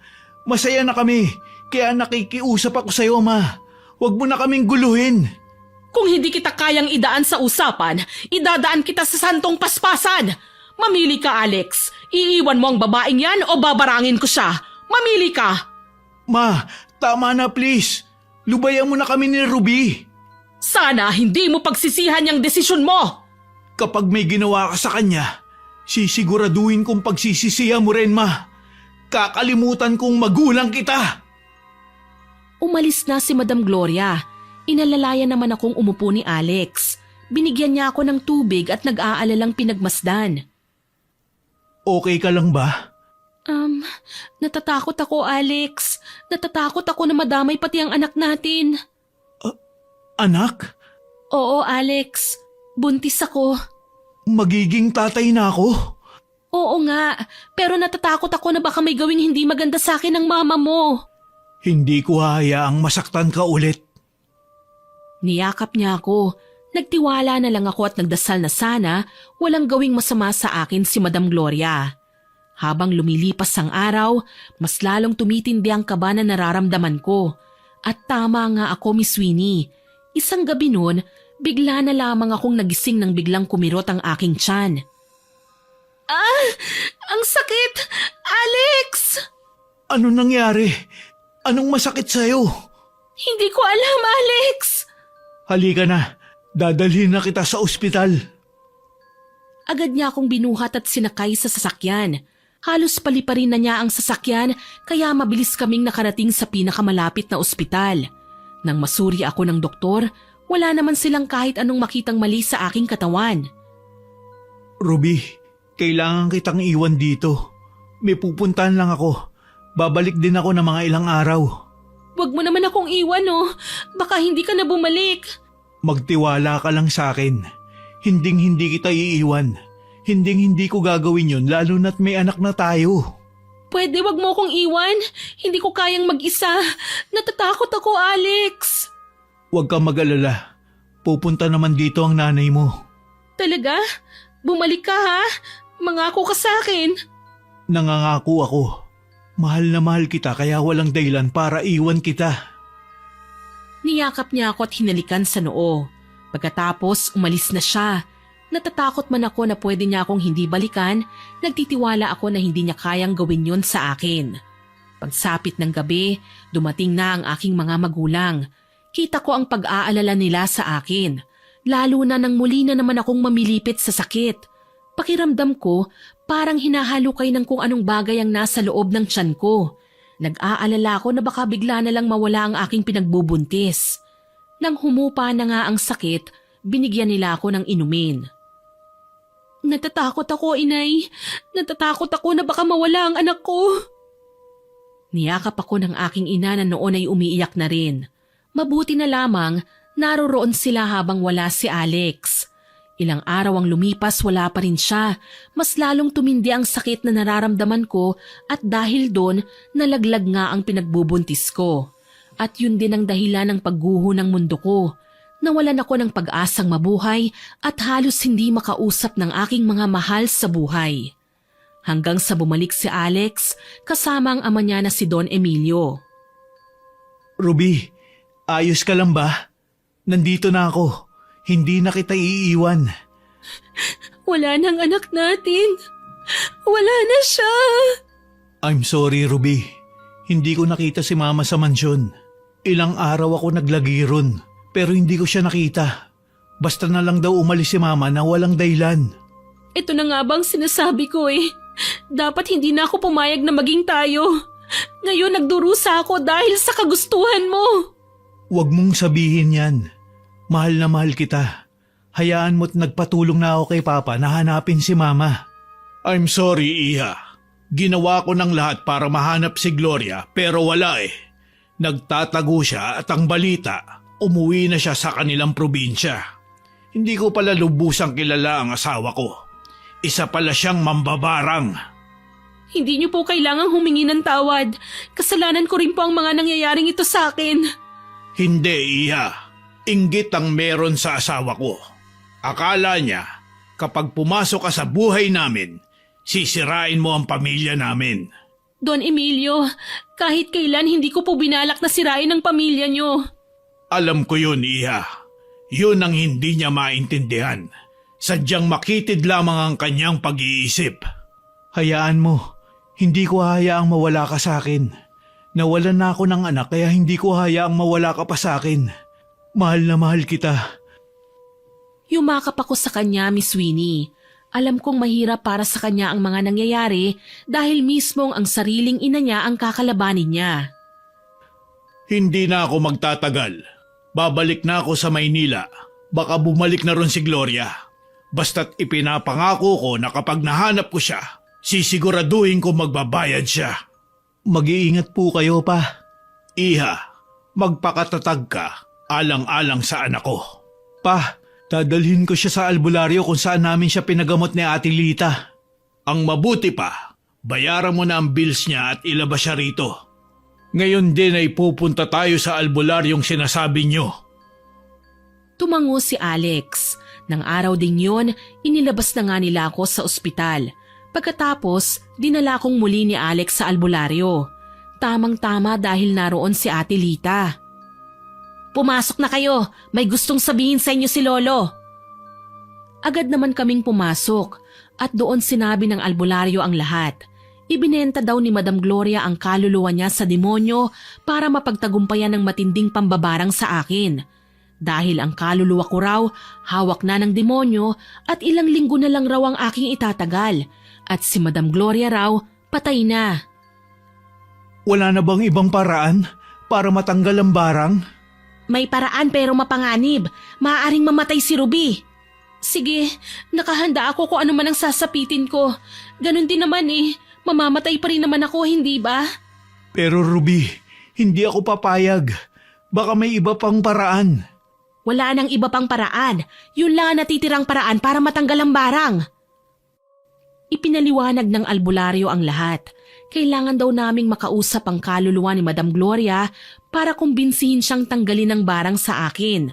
Masaya na kami, kaya nakikiusap ako sa'yo, ma. Huwag mo na kaming guluhin. Kung hindi kita kayang idaan sa usapan, idadaan kita sa santong paspasan. Mamili ka, Alex. Iiwan mo ang babaeng yan o babarangin ko siya. Mamili ka. Ma, tama na please. Lubayan mo na kami ni Ruby. Sana hindi mo pagsisihan yung desisyon mo. Kapag may ginawa ka sa kanya, sisiguraduhin kong pagsisisihan mo rin, ma. Kakalimutan kong magulang kita. Umalis na si Madam Gloria. Inalalayan naman akong umupo ni Alex. Binigyan niya ako ng tubig at nag-aalalang pinagmasdan. Okay ka lang ba? Natatakot ako, Alex. Natatakot ako na madamay pati ang anak natin. Anak? Oo, Alex. Buntis ako. Magiging tatay na ako? Oo nga, pero natatakot ako na baka may gawing hindi maganda sa akin ng mama mo. Hindi ko hayaang masaktan ka ulit. Niyakap niya ako. Nagtiwala na lang ako at nagdasal na sana walang gawing masama sa akin si Madam Gloria. Habang lumilipas ang araw, mas lalong tumitindi ang kaba na nararamdaman ko. At tama nga ako, Miss Winnie. Isang gabi noon, bigla na lamang akong nagising nang biglang kumirot ang aking tiyan. Ang sakit! Alex! Ano nangyari? Anong masakit sa'yo? Hindi ko alam, Alex! Halika na, dadalhin na kita sa ospital. Agad niya akong binuhat at sinakay sa sasakyan. Halos paliparin na niya ang sasakyan kaya mabilis kaming nakarating sa pinakamalapit na ospital. Nang masuri ako ng doktor, wala naman silang kahit anong makitang mali sa aking katawan. Ruby, kailangan kitang iwan dito. May pupuntahan lang ako. Babalik din ako ng mga ilang araw. Huwag mo naman akong iwan, oh. Baka hindi ka na bumalik. Magtiwala ka lang sa akin. Hinding-hindi kita iiwan. Hinding-hindi ko gagawin yun lalo na't may anak na tayo. Pwede wag mo akong iwan. Hindi ko kayang mag-isa. Natatakot ako, Alex. Huwag kang mag-alala. Pupunta naman dito ang nanay mo. Talaga? Bumalik ka, ha? Mangako ka sa akin. Nangangako ako. Mahal na mahal kita kaya walang dahilan para iwan kita. Niyakap niya ako at hinalikan sa noo. Pagkatapos, umalis na siya. Natatakot man ako na pwede niya akong hindi balikan, nagtitiwala ako na hindi niya kayang gawin yon sa akin. Pagsapit ng gabi, dumating na ang aking mga magulang. Kita ko ang pag-aalala nila sa akin, lalo na nang muli na naman akong mamilipit sa sakit. Pakiramdam ko, parang hinahalukay ng kung anong bagay ang nasa loob ng tiyan ko. Nag-aalala ako na baka bigla na lang mawala ang aking pinagbubuntis. Nang humupa na nga ang sakit, binigyan nila ako ng inumin. Natatakot ako, inay. Natatakot ako na baka mawala ang anak ko. Niyakap ako ng aking ina na noon ay umiiyak na rin. Mabuti na lamang, naroroon sila habang wala si Alex. Ilang araw ang lumipas, wala pa rin siya. Mas lalong tumindi ang sakit na nararamdaman ko at dahil doon, nalaglag nga ang pinagbubuntis ko. At yun din ang dahilan ng pagguho ng mundo ko. Nawalan ako ng pag-asang mabuhay at halos hindi makausap ng aking mga mahal sa buhay. Hanggang sa bumalik si Alex kasama ang ama niya na si Don Emilio. Ruby, ayos ka lang ba? Nandito na ako. Hindi na kita iiwan. Wala nang anak natin. Wala na siya. I'm sorry, Ruby. Hindi ko nakita si Mama sa mansyon. Ilang araw ako naglagi ron, pero hindi ko siya nakita. Basta na lang daw umalis si Mama na walang dahilan. Ito na nga bang sinasabi ko eh. Dapat hindi na ako pumayag na maging tayo. Ngayon nagdurusa ako dahil sa kagustuhan mo. Huwag mong sabihin yan. Mahal na mahal kita. Hayaan mo't nagpatulong na ako kay Papa na hanapin si Mama. I'm sorry, Iha. Ginawa ko ng lahat para mahanap si Gloria pero wala eh. Nagtatago siya at ang balita, umuwi na siya sa kanilang probinsya. Hindi ko pala lubusang kilala ang asawa ko. Isa pala siyang mambabarang. Hindi niyo po kailangang humingi ng tawad. Kasalanan ko rin po ang mga nangyayaring ito sa akin. Hindi, Iha. Inggit ang meron sa asawa ko. Akala niya, kapag pumasok ka sa buhay namin, sisirain mo ang pamilya namin. Don Emilio, kahit kailan hindi ko po binalak na sirain ang pamilya niyo. Alam ko yun, Iha. Yun ang hindi niya maintindihan. Sadyang makitid lamang ang kanyang pag-iisip. Hayaan mo, hindi ko hayaang mawala ka sa akin. Nawalan na ako ng anak kaya hindi ko hayaang mawala ka pa sa akin. Mahal na mahal kita. Yumakap ako sa kanya, Miss Winnie. Alam kong mahirap para sa kanya ang mga nangyayari dahil mismong ang sariling ina niya ang kakalabanin niya. Hindi na ako magtatagal. Babalik na ako sa Maynila. Baka bumalik na ron si Gloria. Basta't ipinapangako ko na kapag nahanap ko siya, sisiguraduhin ko magbabayad siya. Mag-iingat po kayo, Pa. Iha, magpakatatag ka. Alang-alang sa anak ko. Pa, dadalhin ko siya sa albularyo kung saan namin siya pinagamot ni Ate Lita. Ang mabuti pa, bayaran mo na ang bills niya at ilabas siya rito. Ngayon din ay pupunta tayo sa albularyong sinasabi niyo. Tumango si Alex. Nang araw ding yon, inilabas na nga nila ako sa ospital. Pagkatapos, dinala kong muli ni Alex sa albularyo. Tamang-tama dahil naroon si Ate Lita. Pumasok na kayo, may gustong sabihin sa inyo si Lolo. Agad naman kaming pumasok at doon sinabi ng albularyo ang lahat. Ibinenta daw ni Madam Gloria ang kaluluwa niya sa demonyo para mapagtagumpayan ng matinding pambabarang sa akin. Dahil ang kaluluwa ko raw, hawak na ng demonyo at ilang linggo na lang raw ang aking itatagal. At si Madam Gloria raw, patay na. Wala na bang ibang paraan para matanggal ang barang? May paraan pero mapanganib. Maaaring mamatay si Ruby. Sige, nakahanda ako kung ano man ang sasapitin ko. Ganon din naman eh. Mamamatay pa rin naman ako, hindi ba? Pero Ruby, hindi ako papayag. Baka may iba pang paraan. Wala nang iba pang paraan. Yun lang ang natitirang paraan para matanggal ang barang. Ipinaliwanag ng albularyo ang lahat. Kailangan daw naming makausap ang kaluluwa ni Madam Gloria para kumbinsihin siyang tanggalin ang barang sa akin.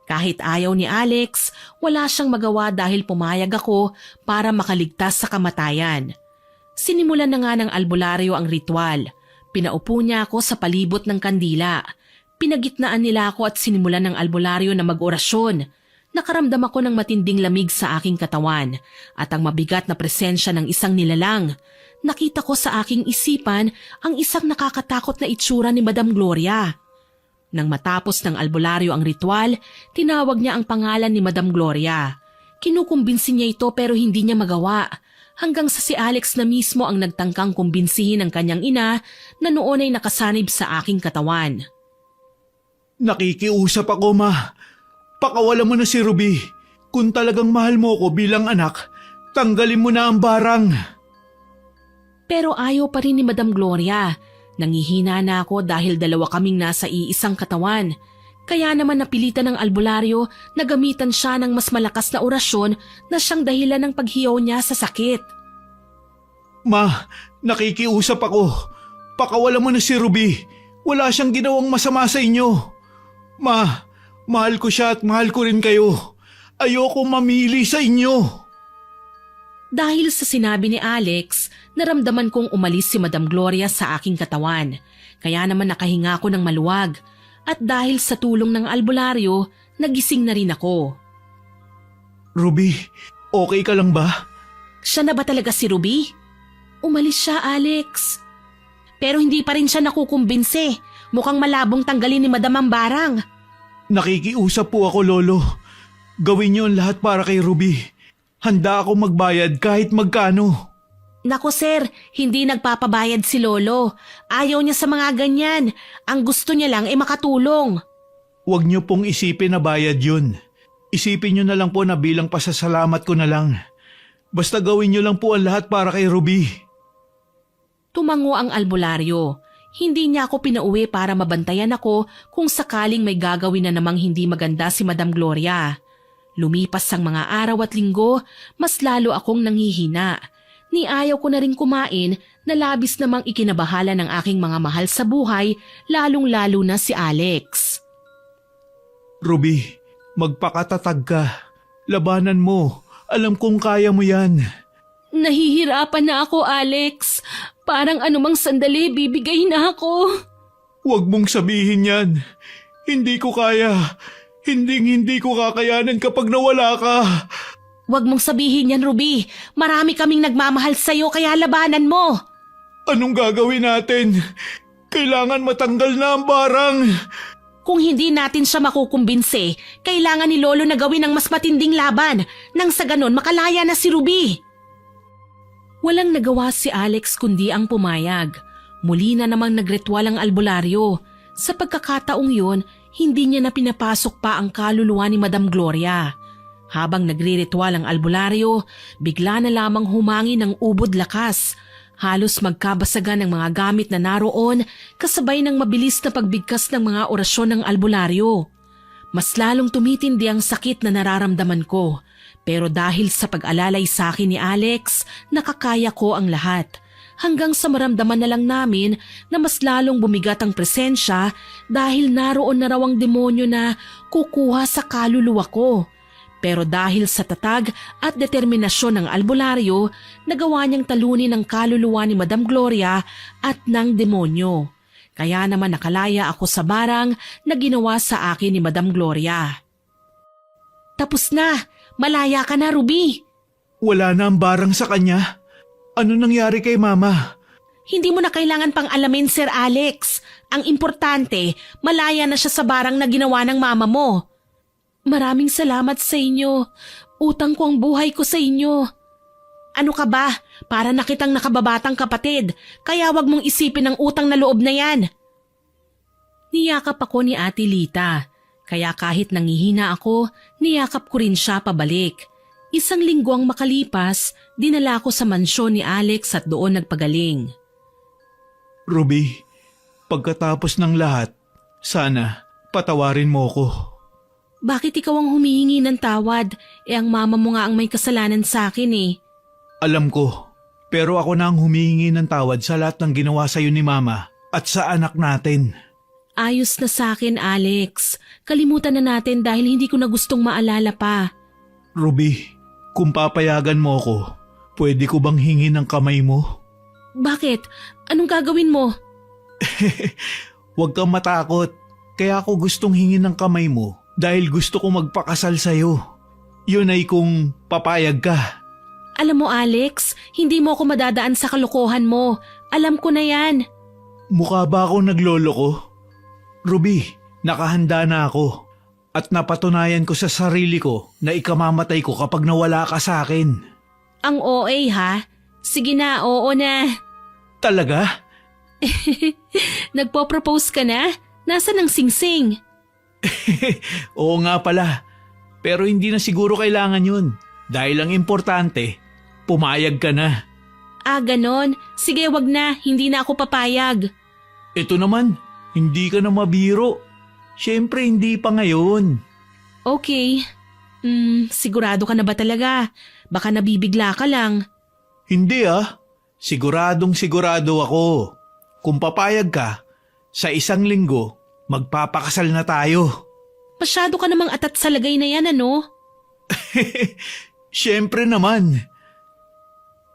Kahit ayaw ni Alex, wala siyang magawa dahil pumayag ako para makaligtas sa kamatayan. Sinimulan na nga ng albularyo ang ritual. Pinaupo niya ako sa palibot ng kandila. Pinagitnaan nila ako at sinimulan ng albularyo na mag-orasyon. Nakaramdam ako ng matinding lamig sa aking katawan at ang mabigat na presensya ng isang nilalang. Nakita ko sa aking isipan ang isang nakakatakot na itsura ni Madam Gloria. Nang matapos ng albularyo ang ritual, tinawag niya ang pangalan ni Madam Gloria. Kinukumbinsi niya ito pero hindi niya magawa. Hanggang sa si Alex na mismo ang nagtangkang kumbinsihin ng kanyang ina na noon ay nakasanib sa aking katawan. Nakikiusap ako, Ma. Pakawalan mo na si Ruby. Kung talagang mahal mo ko bilang anak, tanggalin mo na ang barang. Pero ayaw pa rin ni Madam Gloria. Nangihina na ako dahil dalawa kaming nasa iisang katawan. Kaya naman napilitan ng albularyo na gamitan siya ng mas malakas na orasyon na siyang dahilan ng paghiyaw niya sa sakit. Ma, nakikiusap ako. Pakawalan mo na si Ruby. Wala siyang ginawang masama sa inyo. Ma, mahal ko siya at mahal ko rin kayo. Ayoko mamili sa inyo. Dahil sa sinabi ni Alex, naramdaman kong umalis si Madam Gloria sa aking katawan. Kaya naman nakahinga ako ng maluwag. At dahil sa tulong ng albularyo, nagising na rin ako. Ruby, okay ka lang ba? Siya na ba talaga si Ruby? Umalis siya, Alex. Pero hindi pa rin siya nakukumbinse. Mukhang malabong tanggalin ni Madam ang barang. Nakikiusap po ako, Lolo. Gawin niyo ang lahat para kay Ruby. Handa ako magbayad kahit magkano. Nako sir, hindi nagpapabayad si Lolo. Ayaw niya sa mga ganyan. Ang gusto niya lang ay makatulong. Huwag niyo pong isipin na bayad yun. Isipin niyo na lang po na bilang pasasalamat ko na lang. Basta gawin niyo lang po ang lahat para kay Ruby. Tumango ang albularyo. Hindi niya ako pinauwi para mabantayan ako kung sakaling may gagawin na namang hindi maganda si Madam Gloria. Lumipas ang mga araw at linggo, mas lalo akong nanghihina. Ni ayaw ko na rin kumain na labis namang ikinabahala ng aking mga mahal sa buhay, lalong-lalo na si Alex. Ruby, magpakatatag ka. Labanan mo. Alam kong kaya mo yan. Nahihirapan na ako, Alex. Parang anumang sandali bibigay na ako. Huwag mong sabihin yan. Hindi ko kaya. Hindi ko kakayanan kapag nawala ka. Huwag mong sabihin yan, Ruby. Marami kaming nagmamahal sa'yo kaya labanan mo. Anong gagawin natin? Kailangan matanggal na ang barang. Kung hindi natin siya makukumbinse, kailangan ni Lolo na gawin ang mas matinding laban nang sa ganon makalaya na si Ruby. Walang nagawa si Alex kundi ang pumayag. Muli na namang nagretwal ang albularyo. Sa pagkakataong yun, hindi niya na pinapasok pa ang kaluluwa ni Madam Gloria. Habang nagre-ritual ang albularyo, bigla na lamang humangi ng ubod lakas. Halos magkabasagan ng mga gamit na naroon kasabay ng mabilis na pagbigkas ng mga orasyon ng albularyo. Mas lalong tumitindi ang sakit na nararamdaman ko. Pero dahil sa pag-alalay sa akin ni Alex, nakakaya ko ang lahat. Hanggang sa maramdaman na lang namin na mas lalong bumigat ang presensya dahil naroon na raw ang demonyo na kukuha sa kaluluwa ko. Pero dahil sa tatag at determinasyon ng albularyo, nagawa niyang talunin ang kaluluwa ni Madam Gloria at ng demonyo. Kaya naman nakalaya ako sa barang na ginawa sa akin ni Madam Gloria. Tapos na! Malaya ka na, Ruby! Wala na ang barang sa kanya. Ano nangyari kay Mama? Hindi mo na kailangan pang alamin, Sir Alex. Ang importante, malaya na siya sa barang na ginawa ng mama mo. Maraming salamat sa inyo. Utang ko ang buhay ko sa inyo. Ano ka ba? Para na kitang nakababatang kapatid, kaya wag mong isipin ang utang na loob na yan. Niyakap ako ni Ate Lita, kaya kahit nangihina ako, niyakap ko rin siya pabalik. Isang linggo ang makalipas, dinala ko sa mansyon ni Alex at doon nagpagaling. Ruby, pagkatapos ng lahat, sana patawarin mo ko. Bakit ikaw ang humihingi ng tawad? Ang mama mo nga ang may kasalanan sa akin eh. Alam ko, pero ako na ang humihingi ng tawad sa lahat ng ginawa sa'yo ni Mama at sa anak natin. Ayos na sa akin, Alex. Kalimutan na natin dahil hindi ko na gustong maalala pa. Ruby, kung papayagan mo ko, pwede ko bang hingin ang kamay mo? Bakit? Anong gagawin mo? Huwag kang matakot. Kaya ako gustong hingin ng kamay mo dahil gusto kong magpakasal sa'yo. Yun ay kung papayag ka. Alam mo Alex, hindi mo ako madadaan sa kalokohan mo. Alam ko na yan. Mukha ba akong nagloloko? Ruby, nakahanda na ako. At napatunayan ko sa sarili ko na ikamamatay ko kapag nawala ka sa akin. Ang OA ha? Sige na, oo na. Talaga? Nagpo-propose ka na? Nasaan ang singsing? Oo nga pala. Pero hindi na siguro kailangan yun. Dahil ang importante, pumayag ka na. Ah, ganon. Sige, wag na. Hindi na ako papayag. Ito naman, hindi ka na mabiro. Siyempre hindi pa ngayon. Okay. Sigurado ka na ba talaga? Baka nabibigla ka lang. Hindi ah. Siguradong sigurado ako. Kung papayag ka, sa 1 linggo, magpapakasal na tayo. Masyado ka namang atat sa lagay na yan, ano? Siyempre naman.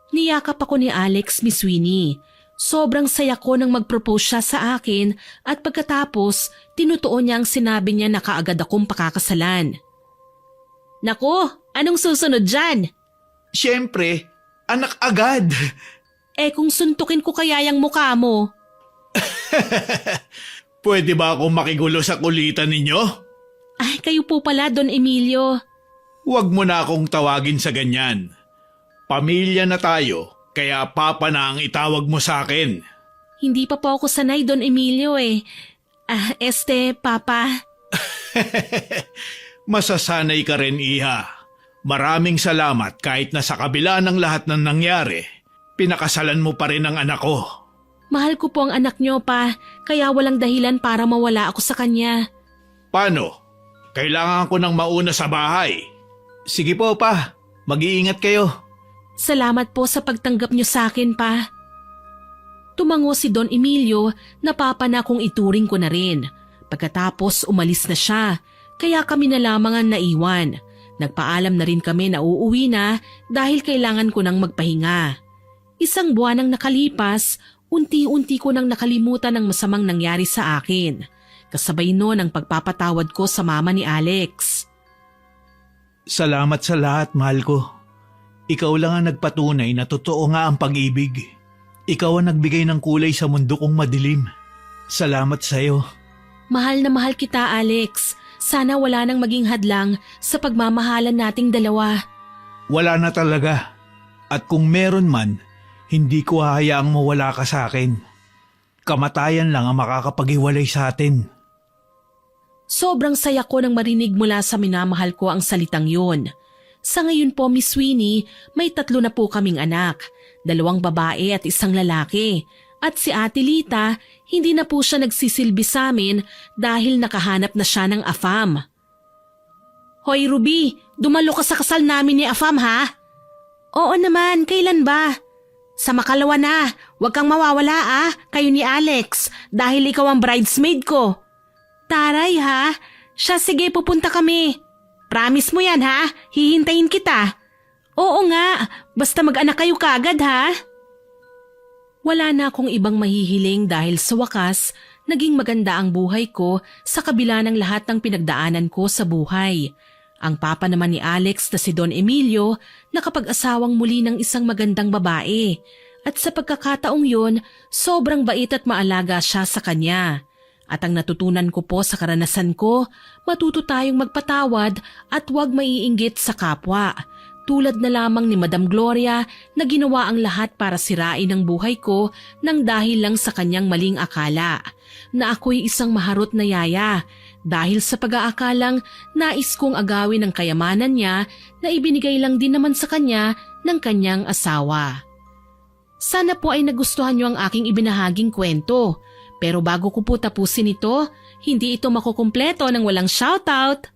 Niyakap ako ni Alex, Miss Winnie. Sobrang saya ko nang mag-propose siya sa akin at pagkatapos, tinutuon niya ang sinabi niya na kaagad akong pakakasalan. Naku, anong susunod dyan? Siyempre, anak agad. Eh kung suntukin ko kaya yung mukha mo. Pwede ba akong makigulo sa kulitan ninyo? Ay, kayo po pala, Don Emilio. Huwag mo na akong tawagin sa ganyan. Pamilya na tayo, kaya papa na ang itawag mo sa akin. Hindi pa po ako sanay, Don Emilio eh. Papa. Masasanay ka rin, Iha. Maraming salamat kahit na sa kabila ng lahat ng nangyari, pinakasalan mo pa rin ang anak ko. Mahal ko po ang anak niyo pa, kaya walang dahilan para mawala ako sa kanya. Paano? Kailangan ko nang mauna sa bahay. Sige po pa, mag-iingat kayo. Salamat po sa pagtanggap niyo sa akin pa. Tumango si Don Emilio, napapa na kung ituring ko na rin. Pagkatapos umalis na siya, kaya kami na lamang ang naiwan. Nagpaalam na rin kami na uuwi na dahil kailangan ko nang magpahinga. 1 buwan ang nakalipas, unti-unti ko nang nakalimutan ang masamang nangyari sa akin. Kasabay noon ang pagpapatawad ko sa mama ni Alex. Salamat sa lahat, mahal ko. Ikaw lang ang nagpatunay na totoo nga ang pag-ibig. Ikaw ang nagbigay ng kulay sa mundo kong madilim. Salamat sa'yo. Mahal na mahal kita, Alex. Sana wala nang maging hadlang sa pagmamahalan nating dalawa. Wala na talaga. At kung meron man, hindi ko hahayaang mawala ka sa akin. Kamatayan lang ang makakapaghiwalay sa atin. Sobrang saya ko nang marinig mula sa minamahal ko ang salitang yun. Sa ngayon po, Miss Winnie, may 3 na po kaming anak. 2 babae at 1 lalaki. At si Ate Lita, hindi na po siya nagsisilbi sa amin dahil nakahanap na siya ng AFAM. Hoy Ruby, dumalo ka sa kasal namin ni AFAM ha? Oo naman, kailan ba? Sa makalawa na, huwag kang mawawala kayo ni Alex dahil ikaw ang bridesmaid ko. Taray ha, siya sige pupunta kami. Promise mo yan ha, hihintayin kita. Oo nga, basta mag-anak kayo kagad ha. Wala na akong ibang mahihiling dahil sa wakas, naging maganda ang buhay ko sa kabila ng lahat ng pinagdaanan ko sa buhay. Ang papa naman ni Alex na si Don Emilio nakapag-asawang muli ng isang magandang babae. At sa pagkakataong yun, sobrang bait at maalaga siya sa kanya. At ang natutunan ko po sa karanasan ko, matuto tayong magpatawad at huwag maiinggit sa kapwa. Tulad na lamang ni Madam Gloria na ginawa ang lahat para sirain ang buhay ko nang dahil lang sa kanyang maling akala. Na ako'y isang maharot na yaya dahil sa pag-aakalang nais kong agawin ang kayamanan niya na ibinigay lang din naman sa kanya ng kanyang asawa. Sana po ay nagustuhan niyo ang aking ibinahaging kwento. Pero bago ko po tapusin ito, hindi ito makukumpleto ng walang shoutout.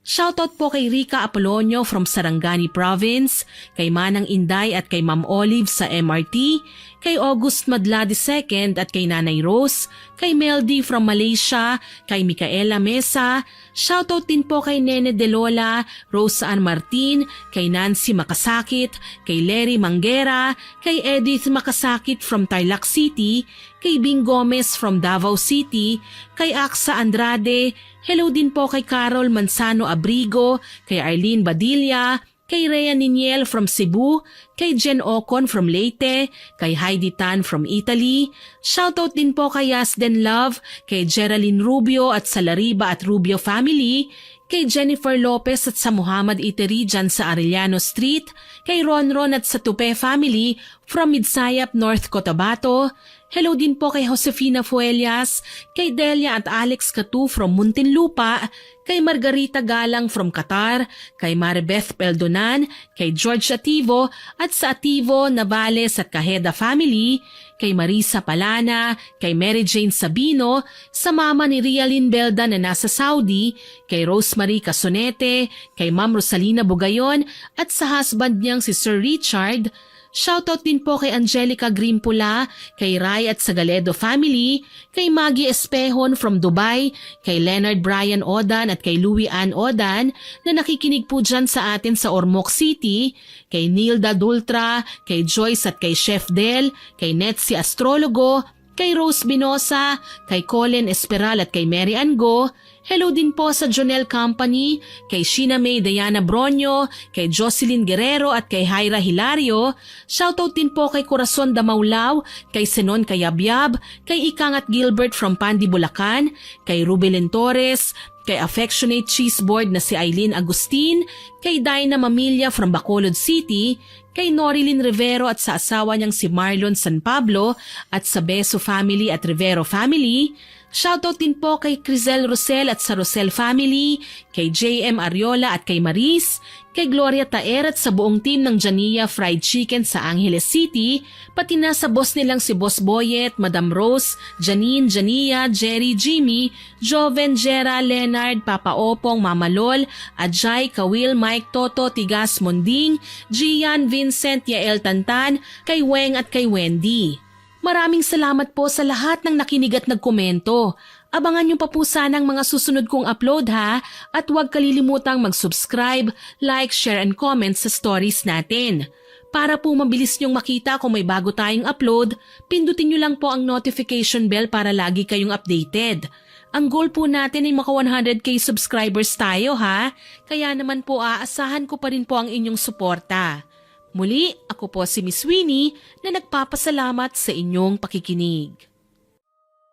Shoutout po kay Rica Apolonio from Sarangani Province, kay Manang Inday at kay Ma'am Olive sa MRT, kay August Madla II at kay Nanay Rose, kay Meldy from Malaysia, kay Micaela Mesa, shoutout din po kay Nene De Lola, Rose Ann Martin, kay Nancy Makasakit, kay Larry Manguera, kay Edith Makasakit from Tarlac City, kay Bing Gomez from Davao City, kay Aksa Andrade, hello din po kay Carol Manzano Abrigo, kay Arlene Badilla, kay Rhea Niniel from Cebu, kay Jen Ocon from Leyte, kay Heidi Tan from Italy, shoutout din po kay Yasden Love, kay Geraldine Rubio at sa Lariba at Rubio family, kay Jennifer Lopez at sa Muhammad Eatery dyan sa Arellano Street, kay Ronron at sa Tupe family from Midsayap, North Cotabato, hello din po kay Josefina Fuelias, kay Delia at Alex Catu from Muntinlupa, kay Margarita Galang from Qatar, kay Maribeth Peldonan, kay George Ativo at sa Ativo, Navales at Cajeda family, kay Marisa Palana, kay Mary Jane Sabino, sa mama ni Rialyn Belda na nasa Saudi, kay Rosemary Casonete, kay Ma'am Rosalina Bugayon at sa husband niyang si Sir Richard. Shoutout din po kay Angelica Grimpula, kay Rai at Sagaledo family, kay Maggie Espehon from Dubai, kay Leonard Brian Odan at kay Louie Ann Odan na nakikinig po dyan sa atin sa Ormoc City, kay Nilda Dultra, kay Joyce at kay Chef Del, kay Netsi Astrologo, kay Rose Binosa, kay Colin Esperal at kay Mary Ann Go. Hello din po sa Jonel Company, kay Sheena May Diana Bronyo, kay Jocelyn Guerrero at kay Hyra Hilario. Shoutout din po kay Corazon Damaulaw, kay Senon Kayabyab, kay Ikang at Gilbert from Pandi, Bulacan, kay Rubelin Torres, kay Affectionate Cheeseboard na si Eileen Agustin, kay Dinah Mamilya from Bacolod City, kay Norilyn Rivero at sa asawa niyang si Marlon San Pablo at sa Beso family at Rivero family. Shoutout din po kay Crizel Rosel at sa Rosel family, kay JM Ariola at kay Maris, kay Gloria Taer at sa buong team ng Jania Fried Chicken sa Angeles City, pati na sa boss nilang si Boss Boyet, Madam Rose, Janine, Jania, Jerry, Jimmy, Joven, Jera, Leonard, Papa Opong, Mama Lol, Ajay, Kawil, Mike, Toto, Tigas, Monding, Gian, Vincent, Yael Tantan, kay Weng at kay Wendy. Maraming salamat po sa lahat ng nakinig at nagkomento. Abangan niyo pa po sana ang mga susunod kong upload ha, at huwag kalilimutang mag-subscribe, like, share and comment sa stories natin. Para po mabilis niyong makita kung may bago tayong upload, pindutin niyo lang po ang notification bell para lagi kayong updated. Ang goal po natin ay maka 100k subscribers tayo ha, kaya naman po aasahan ko pa rin po ang inyong suporta. Muli, ako po si Miss Winnie na nagpapasalamat sa inyong pakikinig.